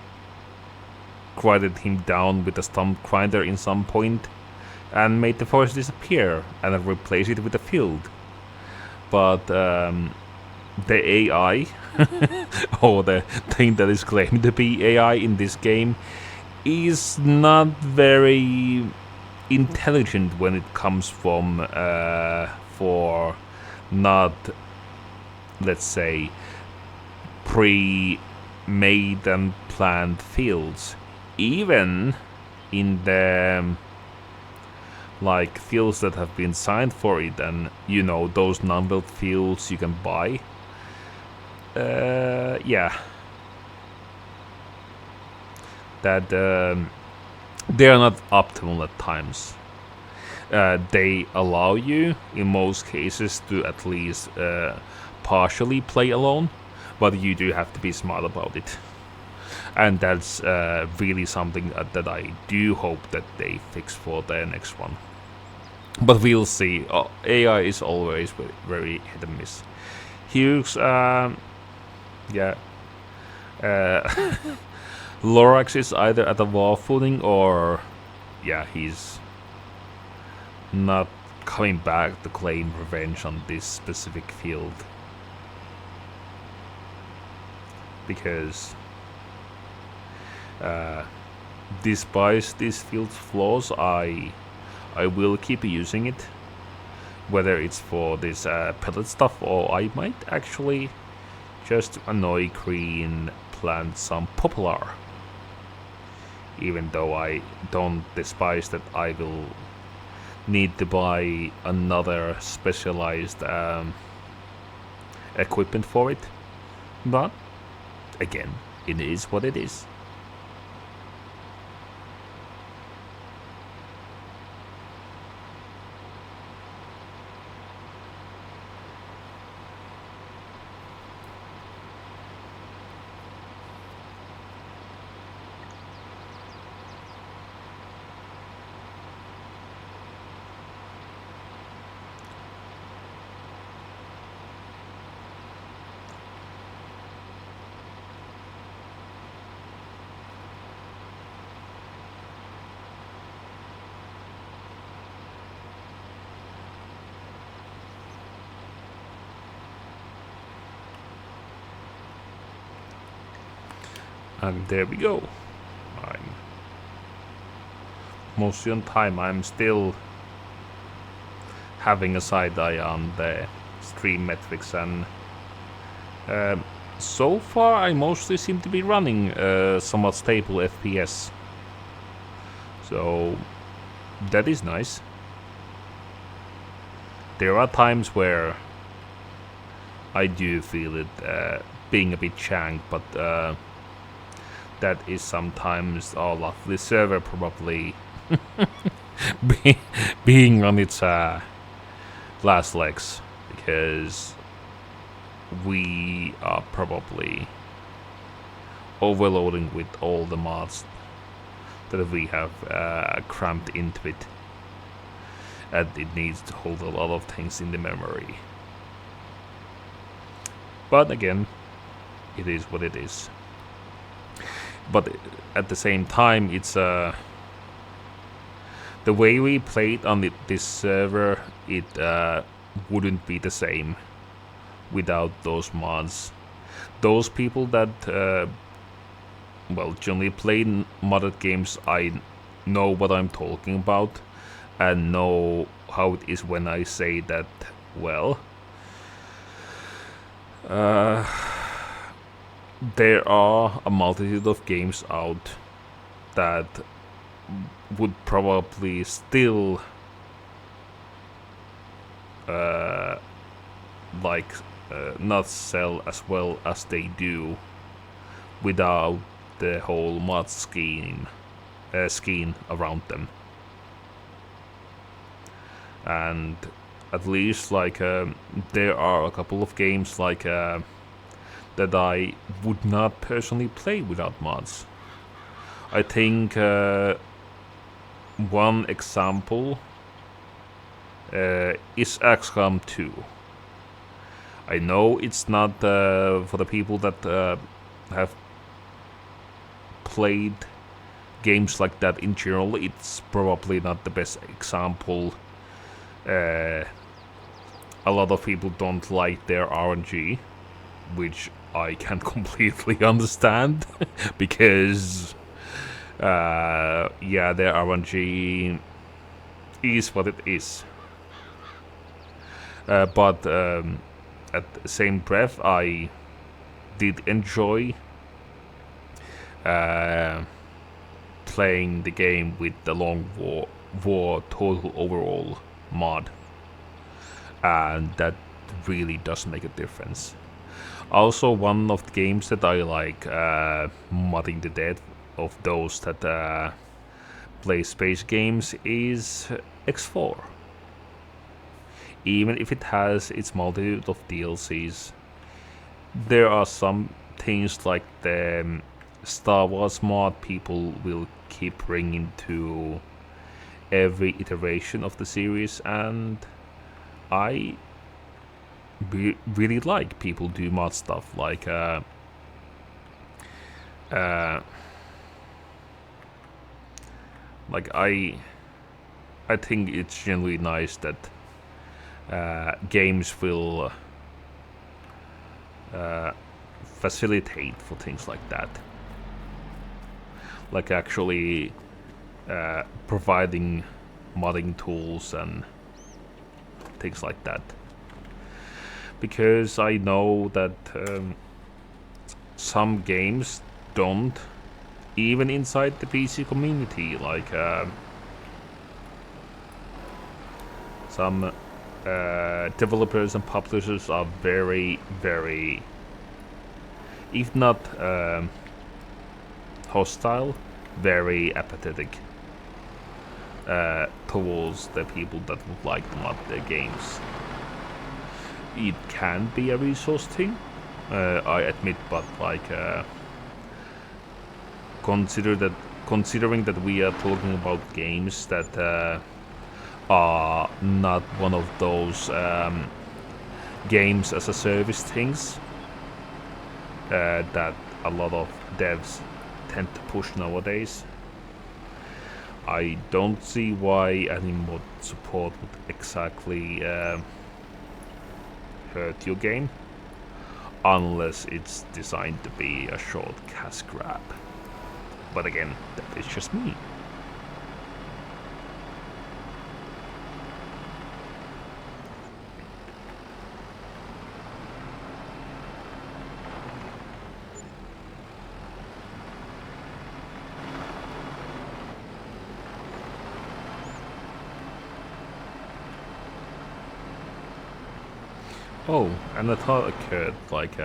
grinded him down with a stump grinder in some point, and made the forest disappear and replace it with a field. But the AI, or the thing that is claimed to be AI in this game, is not very intelligent when it comes from for not, let's say, pre-made and planned fields. Even in the like fields that have been signed for it, and those non-built fields you can buy. Yeah, that they are not optimal at times. They allow you, in most cases, to at least partially play alone, but you do have to be smart about it. And that's really something that I do hope that they fix for the next one. But we'll see. AI is always very hit and miss. Hughes, yeah. Lorax is either at a war footing or, yeah, he's not coming back to claim revenge on this specific field. Because Despite this field's flaws, I will keep using it, whether it's for this pellet stuff or I might actually just annoy green, plant some poplar. Even though I don't despise that I will need to buy another specialized equipment for it. But again, it is what it is. And there we go. Most of the time I'm still having a side eye on the stream metrics, and so far I mostly seem to be running somewhat stable FPS. So that is nice. There are times where I do feel it being a bit shanked, but that is sometimes our lovely server probably being on its last legs, because we are probably overloading with all the mods that we have cramped into it, and it needs to hold a lot of things in the memory. But again, it is what it is. But at the same time, it's the way we played on this server, it wouldn't be the same without those mods. Those people that well, generally play modded games, I know what I'm talking about and know how it is when I say that, well, there are a multitude of games out that would probably still not sell as well as they do without the whole mod scheme around them. And at least there are a couple of games that I would not personally play without mods. I think one example is XCOM 2. I know it's not for the people that have played games like that in general, it's probably not the best example. A lot of people don't like their RNG, which I can completely understand because yeah, their RNG is what it is. But at the same breath, I did enjoy playing the game with the Long War Total Overall mod, and that really does make a difference. Also, one of the games that I like modding the death of those that play space games is X4. Even if it has its multitude of DLCs, there are some things like the Star Wars mod people will keep bringing to every iteration of the series, and I really like people do mod stuff like I think it's generally nice that games will facilitate for things like that. like actually providing modding tools and things like that. Because I know that some games don't, even inside the PC community, like some developers and publishers are very, very, if not hostile, very apathetic towards the people that would like to mod their games. It can be a resource thing, I admit, but like considering that we are talking about games that are not one of those games as a service things that a lot of devs tend to push nowadays, I don't see why any mod support would exactly hurt your game, unless it's designed to be a short cash grab. But again, that is just me. Oh, and a thought occurred, like,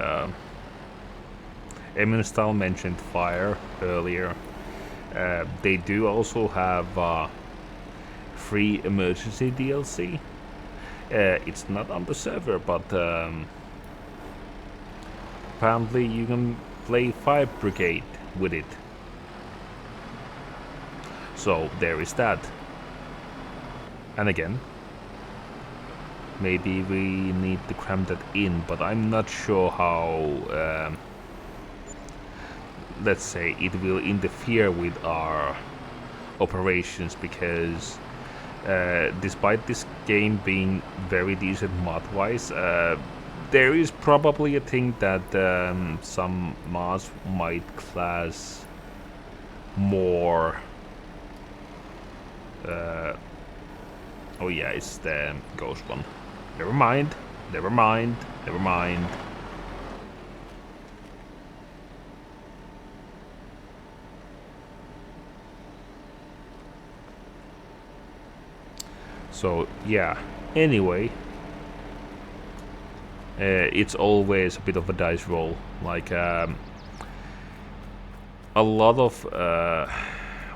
Eminstyle mentioned Fire earlier. They do also have free emergency DLC. It's not on the server, but apparently you can play Fire Brigade with it. So there is that. And again, maybe we need to cram that in, but I'm not sure how, let's say, it will interfere with our operations, because despite this game being very decent mod-wise, there is probably a thing that some mods might class more. Oh yeah, it's the ghost one. Never mind, never mind, never mind. So yeah, anyway, it's always a bit of a dice roll. Like a lot of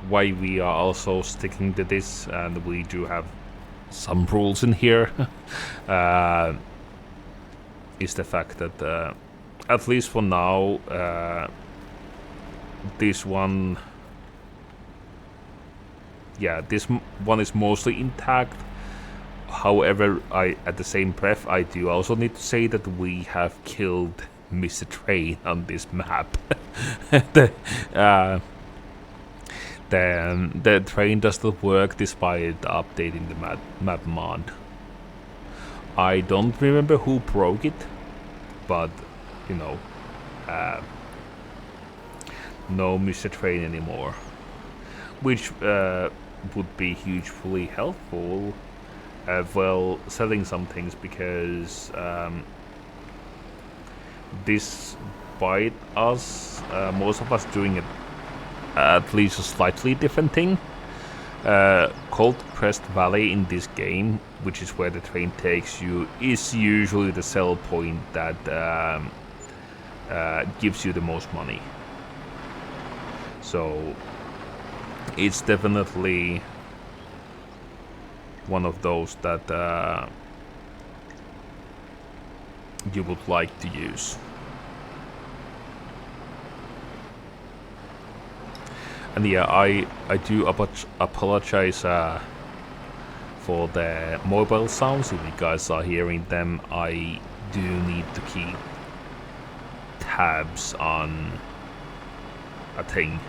why we are also sticking to this, and we do have some rules in here, is the fact that at least for now, this one, yeah, this one is mostly intact. However, at the same breath, I do also need to say that we have killed Mr. Train on this map. The train does not work despite updating the map mod. I don't remember who broke it, but you know, no Mr. Train anymore, which would be hugely helpful. Well, selling some things, because despite us, most of us doing it at least a slightly different thing. Cold Crest Valley in this game, which is where the train takes you, is usually the sell point that gives you the most money. So it's definitely one of those that you would like to use. And yeah, I do apologize for the mobile sounds. If you guys are hearing them, I do need to keep tabs on a thing.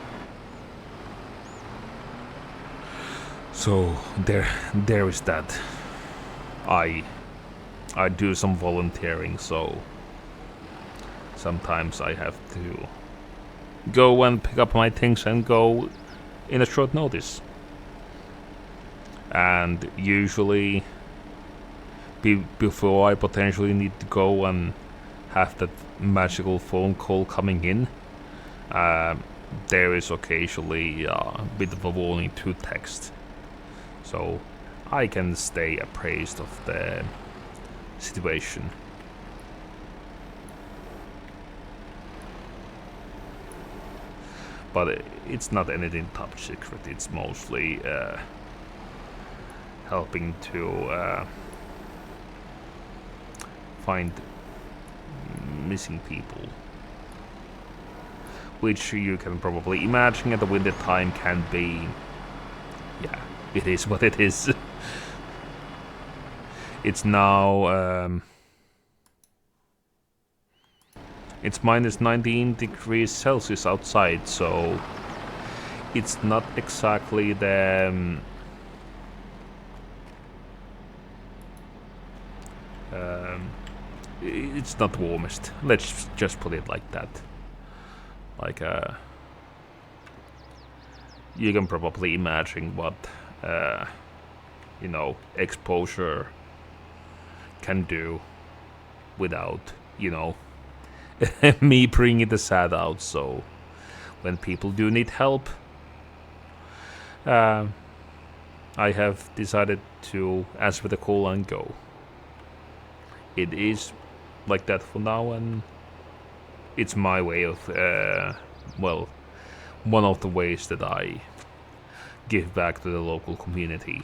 So there is that. I do some volunteering, so sometimes I have to go and pick up my things and go in a short notice. And usually, before I potentially need to go and have that magical phone call coming in, there is occasionally a bit of a warning to text, so I can stay appraised of the situation. But it's not anything top secret, it's mostly helping to find missing people. Which you can probably imagine at the winter time can be... yeah, it is what it is. It's now... it's minus 19 degrees Celsius outside, so... it's not exactly the... it's not the warmest. Let's just put it like that. Like, you can probably imagine what, you know, exposure can do without, you know, me bringing the sad out. So, when people do need help, I have decided to answer the call and go. It is like that for now, and it's my way of, well, one of the ways that I give back to the local community.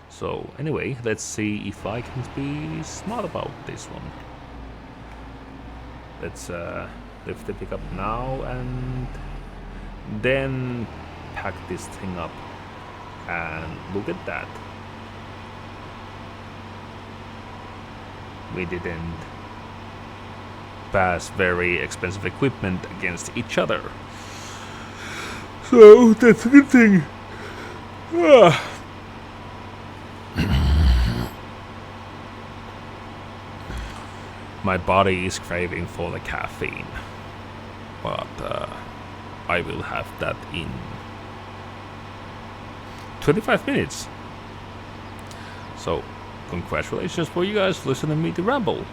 So anyway, let's see if I can be smart about this one. Let's lift the pickup now and then pack this thing up. And look at that. We didn't pass very expensive equipment against each other. So that's a good thing. My body is craving for the caffeine, but I will have that in 25 minutes. So, congratulations for you guys listening to me to ramble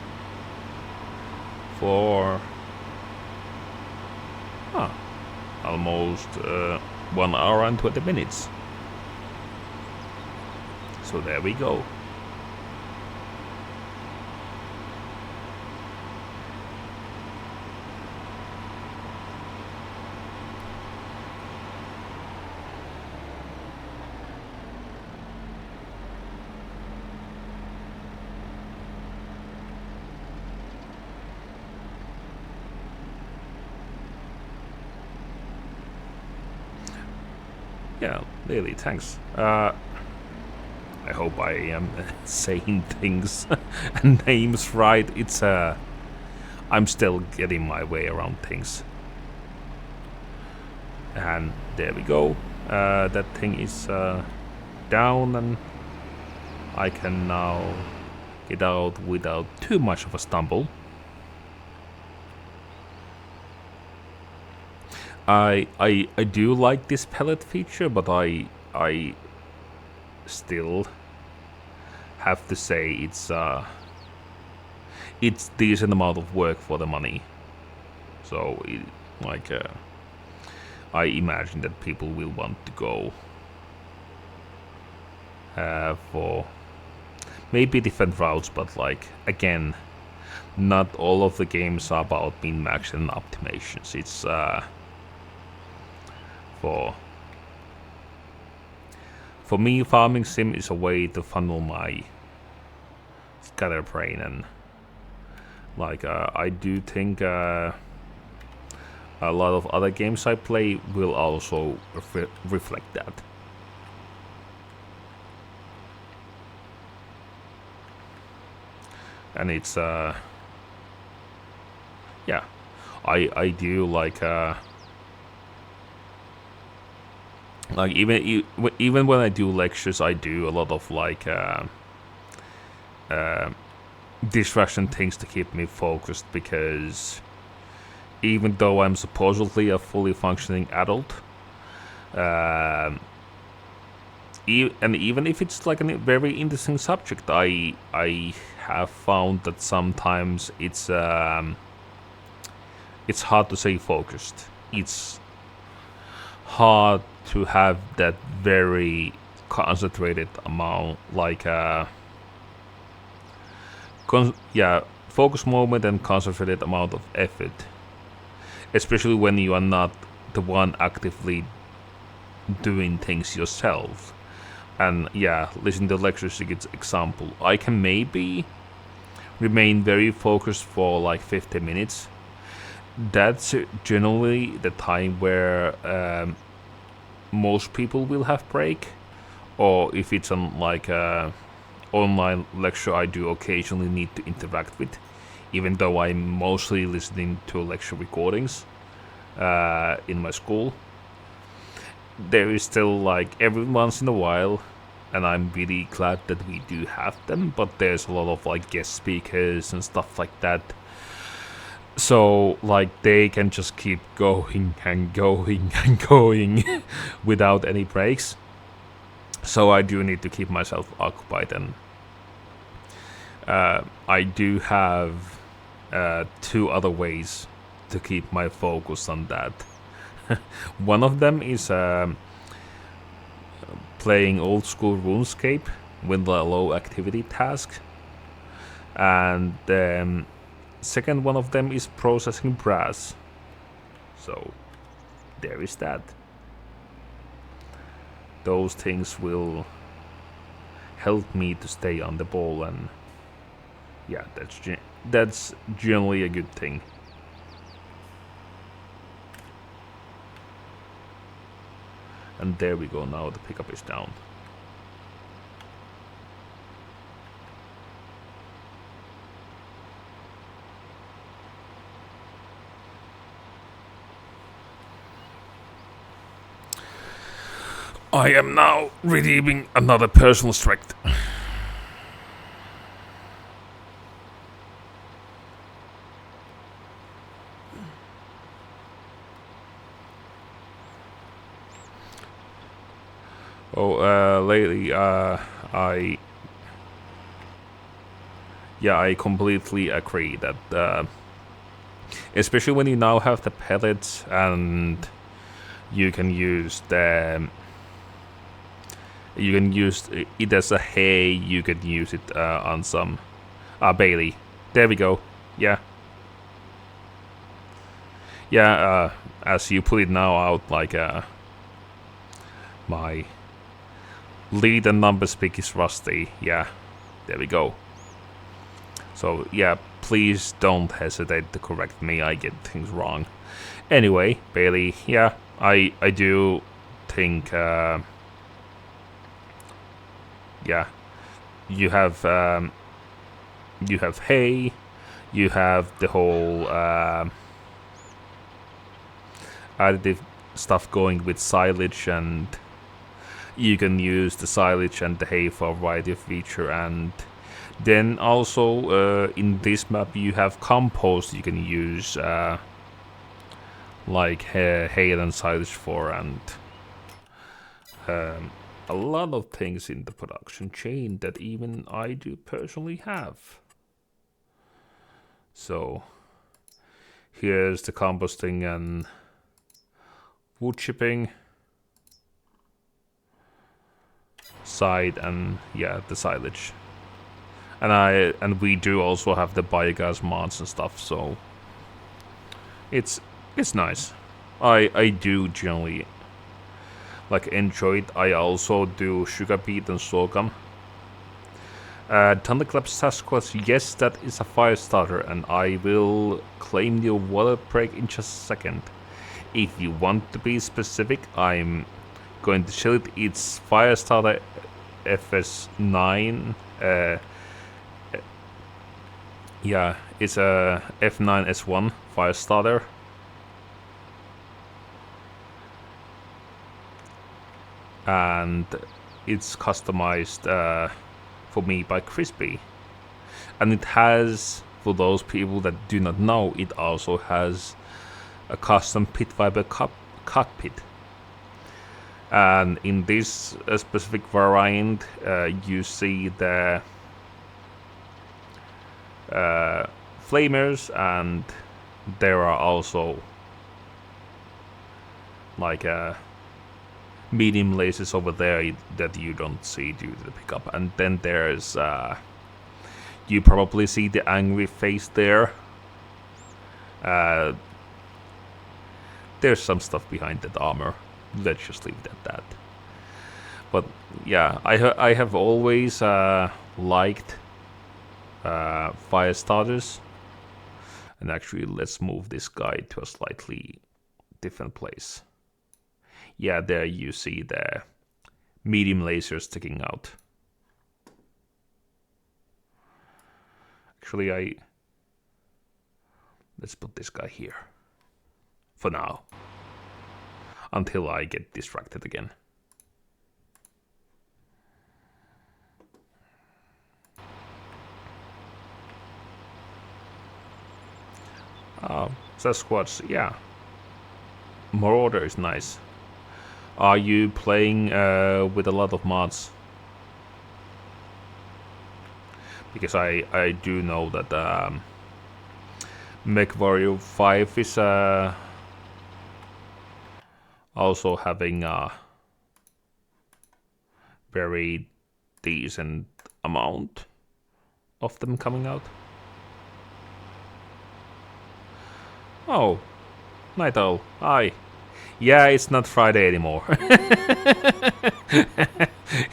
for almost 1 hour and 20 minutes. So there we go. Yeah, really, thanks. I hope I am saying things and names right. It's I'm still getting my way around things. And there we go. That thing is down, and I can now get out without too much of a stumble. I do like this pellet feature, but I still have to say it's decent amount of work for the money. So I imagine that people will want to go for maybe different routes, but like again, not all of the games are about min-max and optimizations. It's for me, farming sim is a way to funnel my scatterbrain, and like I do think a lot of other games I play will also reflect that. And it's yeah, I do like Like even when I do lectures, I do a lot of like distraction things to keep me focused, because even though I'm supposedly a fully functioning adult, um, and even if it's like a very interesting subject, I have found that sometimes it's hard to stay focused. It's hard to have that very concentrated amount, like focus moment and concentrated amount of effort, especially when you are not the one actively doing things yourself. And yeah, listening to lectures is a good example. I can maybe remain very focused for like 50 minutes. That's generally the time where most people will have break, or if it's on like a online lecture I do occasionally need to interact with, even though I'm mostly listening to lecture recordings in my school. There is still like every once in a while, and I'm really glad that we do have them, but there's a lot of like guest speakers and stuff like that. So like they can just keep going and going and going without any breaks. So I do need to keep myself occupied, and I do have two other ways to keep my focus on that. One of them is playing old school RuneScape with a low activity task, and second one of them is processing brass. So there is that. Those things will help me to stay on the ball, and yeah, that's generally a good thing. And there we go, now the pickup is down. I am now redeeming another personal strength. Lately, I completely agree that, especially when you now have the pellets and you can use it as a hay. You can use it on some Bailey. There we go. Yeah. As you put it now out, like my lead and number speak is rusty. Yeah, there we go. So yeah, please don't hesitate to correct me. I get things wrong. Anyway, Bailey. Yeah, I do think. Yeah, you have hay. You have the whole additive stuff going with silage, and you can use the silage and the hay for a variety of feature. And then also in this map you have compost you can use like hay and silage for, and a lot of things in the production chain that even I do personally have. So here's the composting and wood chipping side, and yeah, the silage. And we do also have the biogas mods and stuff, so it's nice. I do generally like enjoy it. I also do sugar beet and sorghum. Thunderclap Sasquatch, yes, that is a fire starter, and I will claim your water break in just a second. If you want to be specific, I'm going to show it. It's fire starter FS9. Yeah, it's a F9S1 fire starter. and it's customized for me by Crispy. And it has, for those people that do not know, it also has a custom pit viper cockpit. And in this specific variant, you see the flamers, and there are also like medium lasers over there that you don't see due to the pickup. And then there's you probably see the angry face there. There's some stuff behind that armor. Let's just leave it at that. But yeah, I have always liked fire starters. And actually, let's move this guy to a slightly different place. Yeah, there you see the medium laser sticking out. Actually, let's put this guy here for now, until I get distracted again. Sasquatch, yeah. Marauder is nice. Are you playing with a lot of mods? Because I do know that MechWarrior 5 is also having a very decent amount of them coming out. Oh, Night Owl, hi. Yeah, it's not Friday anymore.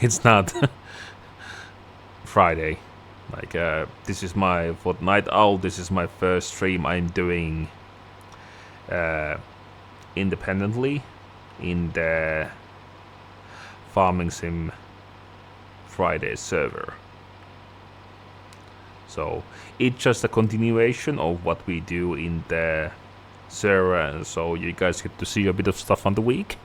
It's not Friday. Like, this is for Night Owl, this is my first stream I'm doing independently in the Farming Sim Friday server. So it's just a continuation of what we do in the server, and so you guys get to see a bit of stuff on the week.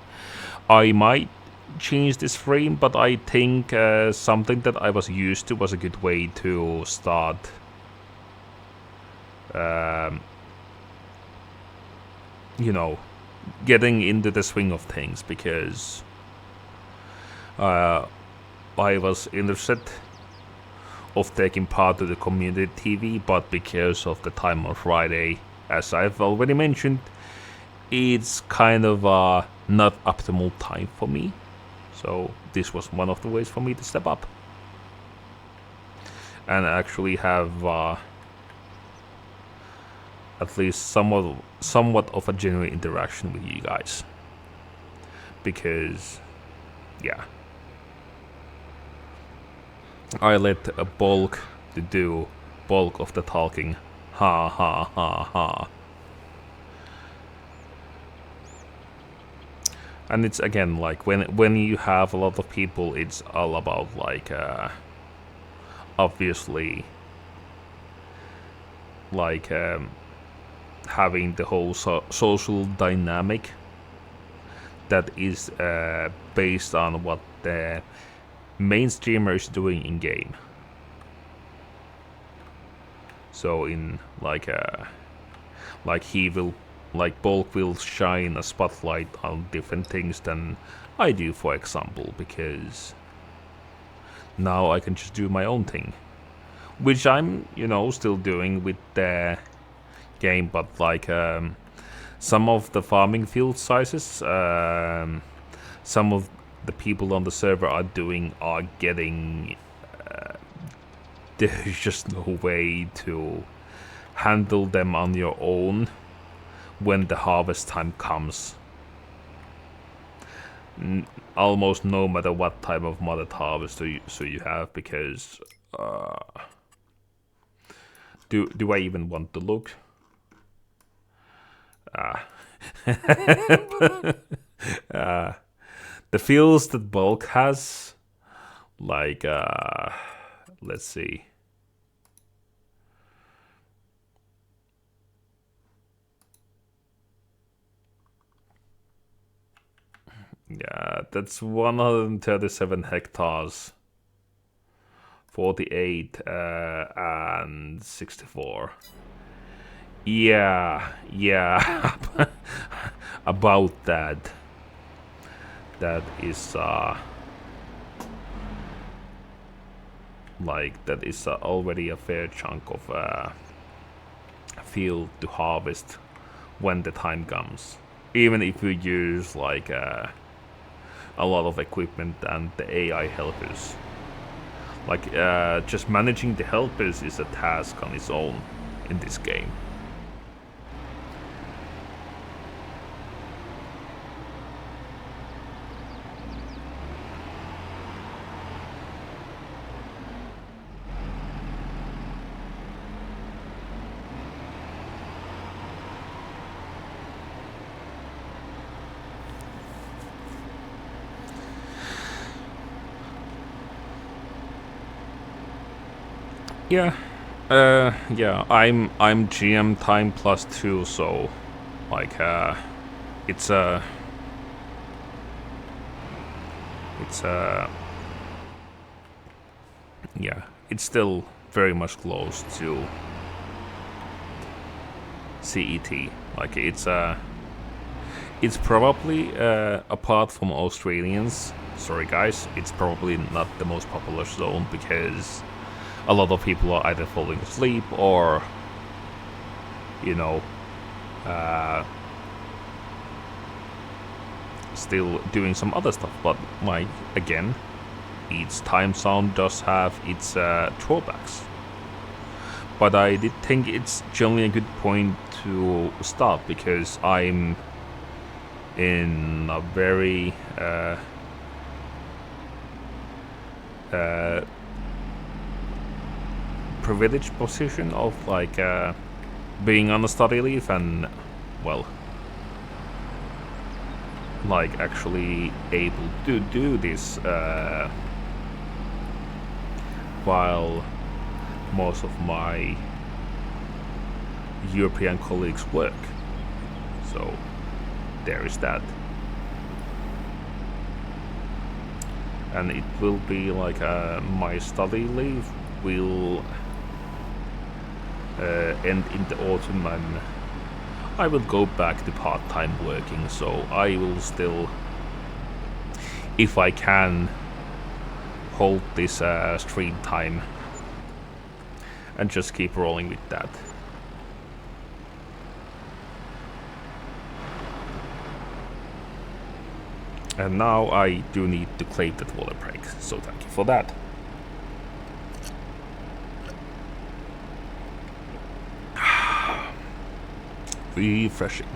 I might change this frame, but I think something that I was used to was a good way to start you know, getting into the swing of things, because I was interested of taking part to the community TV, but because of the time on Friday, as I've already mentioned, it's kind of not optimal time for me. So this was one of the ways for me to step up and actually have at least somewhat of a genuine interaction with you guys. Because, yeah, I let a bulk to do bulk of the talking. Ha ha ha ha. And it's again like when you have a lot of people, it's all about like obviously like having the whole social dynamic that is based on what the main streamer is doing in game. So in like he will, like Bulk will shine a spotlight on different things than I do, for example, because now I can just do my own thing, which I'm, still doing with the game, but like some of the farming field sizes, some of the people on the server are getting there's just no way to handle them on your own when the harvest time comes. Almost no matter what type of modded harvest you have, because do I even want to look? The fields that Bulk has, like let's see. Yeah, that's 137 hectares, 48 and 64. Yeah, about that. That is that is already a fair chunk of field to harvest when the time comes. Even if you use a lot of equipment and the AI helpers. Just managing the helpers is a task on its own in this game. Yeah, yeah. I'm GM time +2, so like it's a it's a yeah. It's still very much close to CET. Like it's probably apart from Australians. Sorry guys, it's probably not the most popular zone because a lot of people are either falling asleep or, you know, still doing some other stuff. But again, each time zone does have its drawbacks. But I did think it's generally a good point to start because I'm in a very privileged position of being on a study leave and, well, actually able to do this while most of my European colleagues work. So there is that. And it will be my study leave will end in the autumn and I will go back to part-time working, so I will still, if I can, hold this stream time and just keep rolling with that. And now I do need to claim that water break, so thank you for that. Refreshing.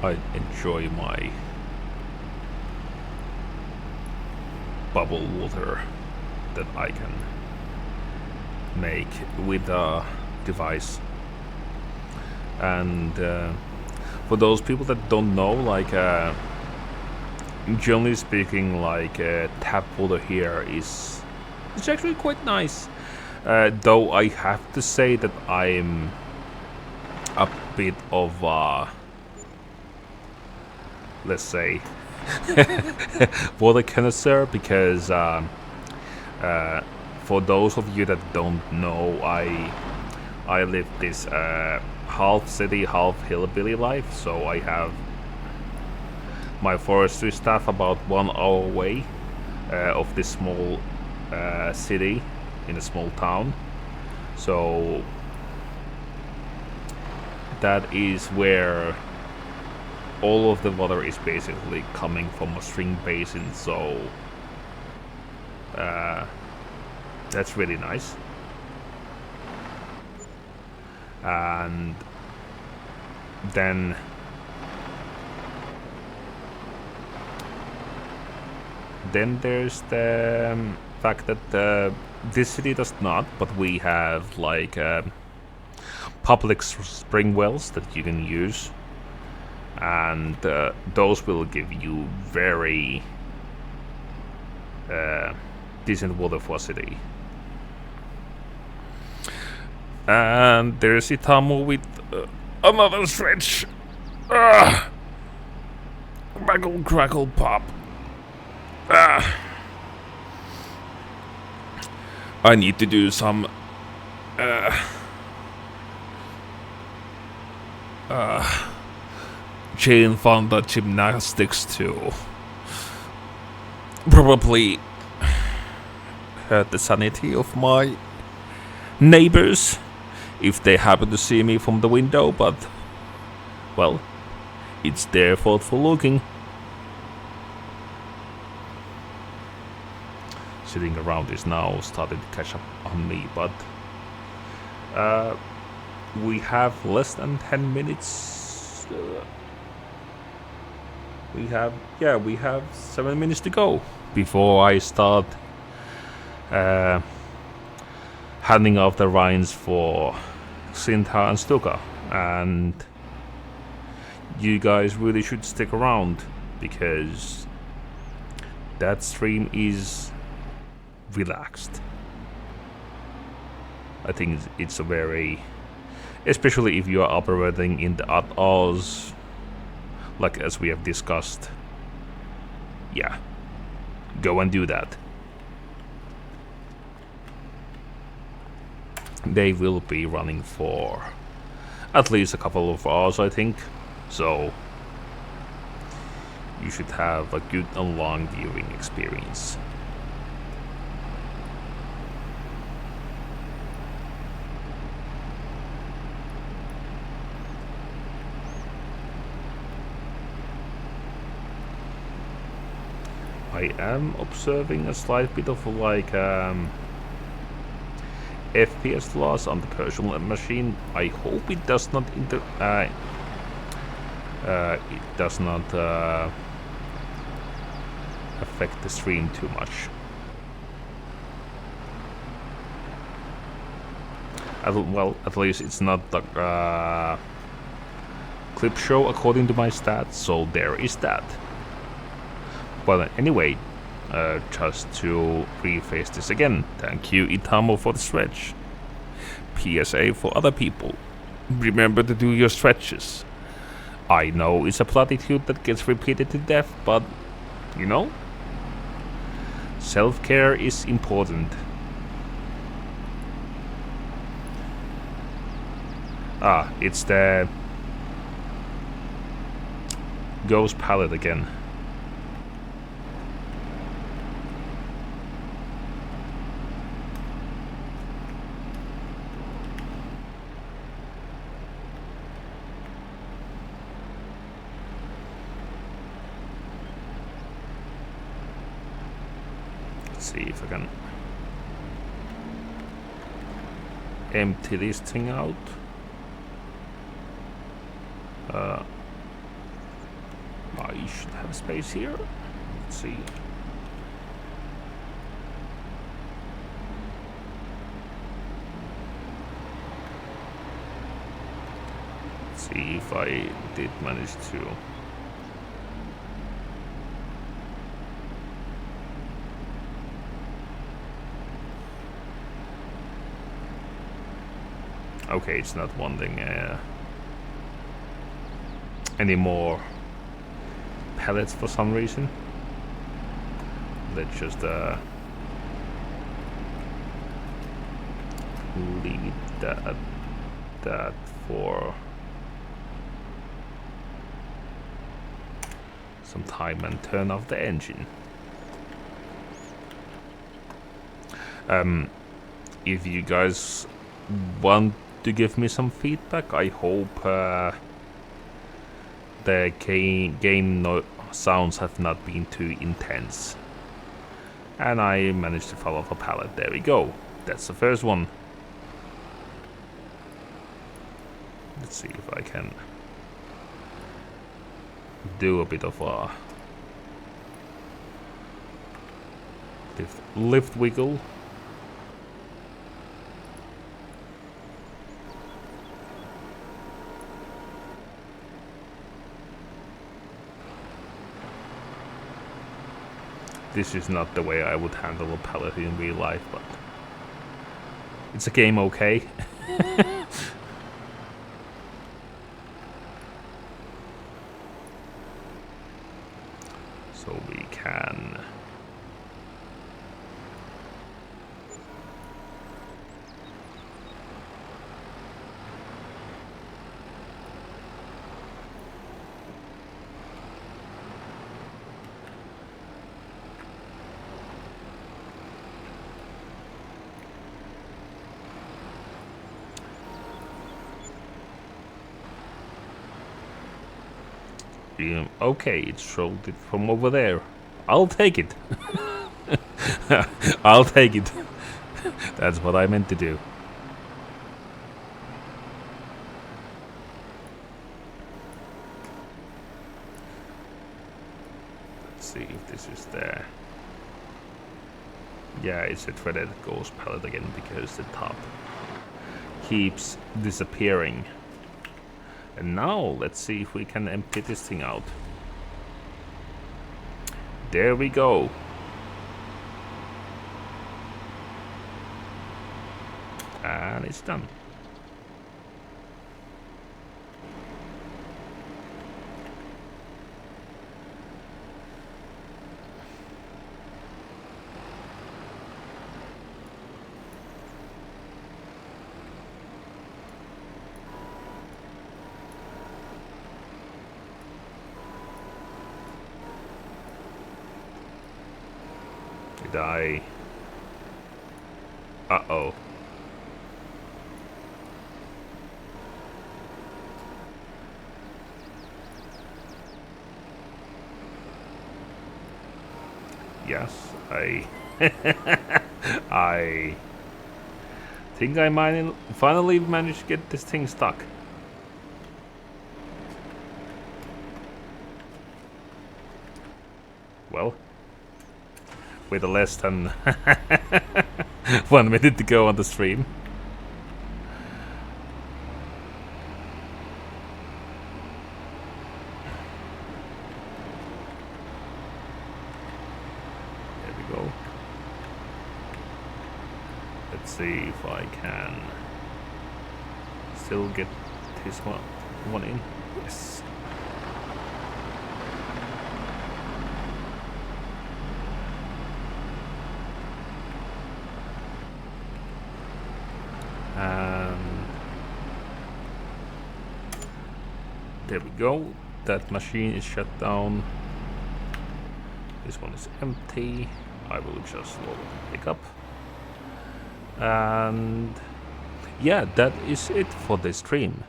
I enjoy my bubble water that I can make with a device. And for those people that don't know, generally speaking, tap water here is it's actually quite nice. Though I have to say that I'm a bit of let's say water connoisseur because for those of you that don't know, I live this half city, half hillbilly life, so I have my forestry staff about 1 hour away of this small city in a small town. So that is where all of the water is basically coming from a stream basin, so that's really nice. And then there's the fact that this city does not, but we have public spring wells that you can use, and those will give you very decent water for a city. And there's Itamo with another stretch. Ah, crackle, crackle, pop. Ah. I need to do some chain thunder gymnastics to probably hurt the sanity of my neighbors if they happen to see me from the window, but well, it's their fault for looking. Sitting around is now starting to catch up on me, but we have less than 10 minutes. We have 7 minutes to go before I start handing off the reins for Sinta and Stuka, and you guys really should stick around because that stream is relaxed. I think it's a very, especially if you are operating in the odd hours, like as we have discussed. Yeah, go and do that. They will be running for at least a couple of hours, I think, so you should have a good and long viewing experience. I am observing a slight bit of like FPS loss on the personal machine. I hope it does not affect the stream too much. Well, at least it's not the clip show according to my stats, so there is that. But anyway, just to rephrase this again, thank you Itamo for the stretch. PSA for other people, remember to do your stretches. I know it's a platitude that gets repeated to death, but you know, self-care is important. Ah, it's the Ghost Pellet again. See if I can empty this thing out. I should have space here. Let's see. Let's see if I did manage to. Okay, it's not wanting any more pellets for some reason. Let's just leave that for some time and turn off the engine. If you guys want to give me some feedback, I hope the game sounds have not been too intense. And I managed to follow a pallet. There we go. That's the first one. Let's see if I can do a bit of a lift wiggle. This is not the way I would handle a pallet in real life, but it's a game, okay? So we can... Okay, it showed it from over there. I'll take it. I'll take it. That's what I meant to do. Let's see if this is there. Yeah, it's a threaded ghost pallet again because the top keeps disappearing. And now let's see if we can empty this thing out. There we go. And it's done. Did I... Uh-oh. Yes, I think I might finally managed to get this thing stuck. Well, with less than 1 minute to go on the stream. Let's see if I can still get this one in. Yes. And there we go. That machine is shut down. This one is empty. I will just pick up. And yeah, that is it for this stream.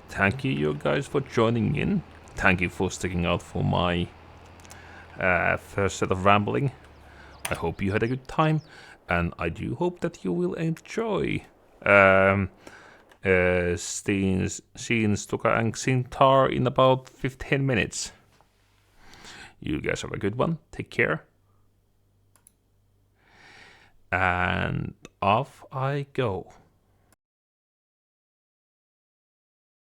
Thank you guys for joining in. Thank you for sticking out for my first set of rambling. I hope you had a good time, and I do hope that you will enjoy seeing Stuka and Sintar in about 15 minutes. You guys have a good one. Take care. And off I go.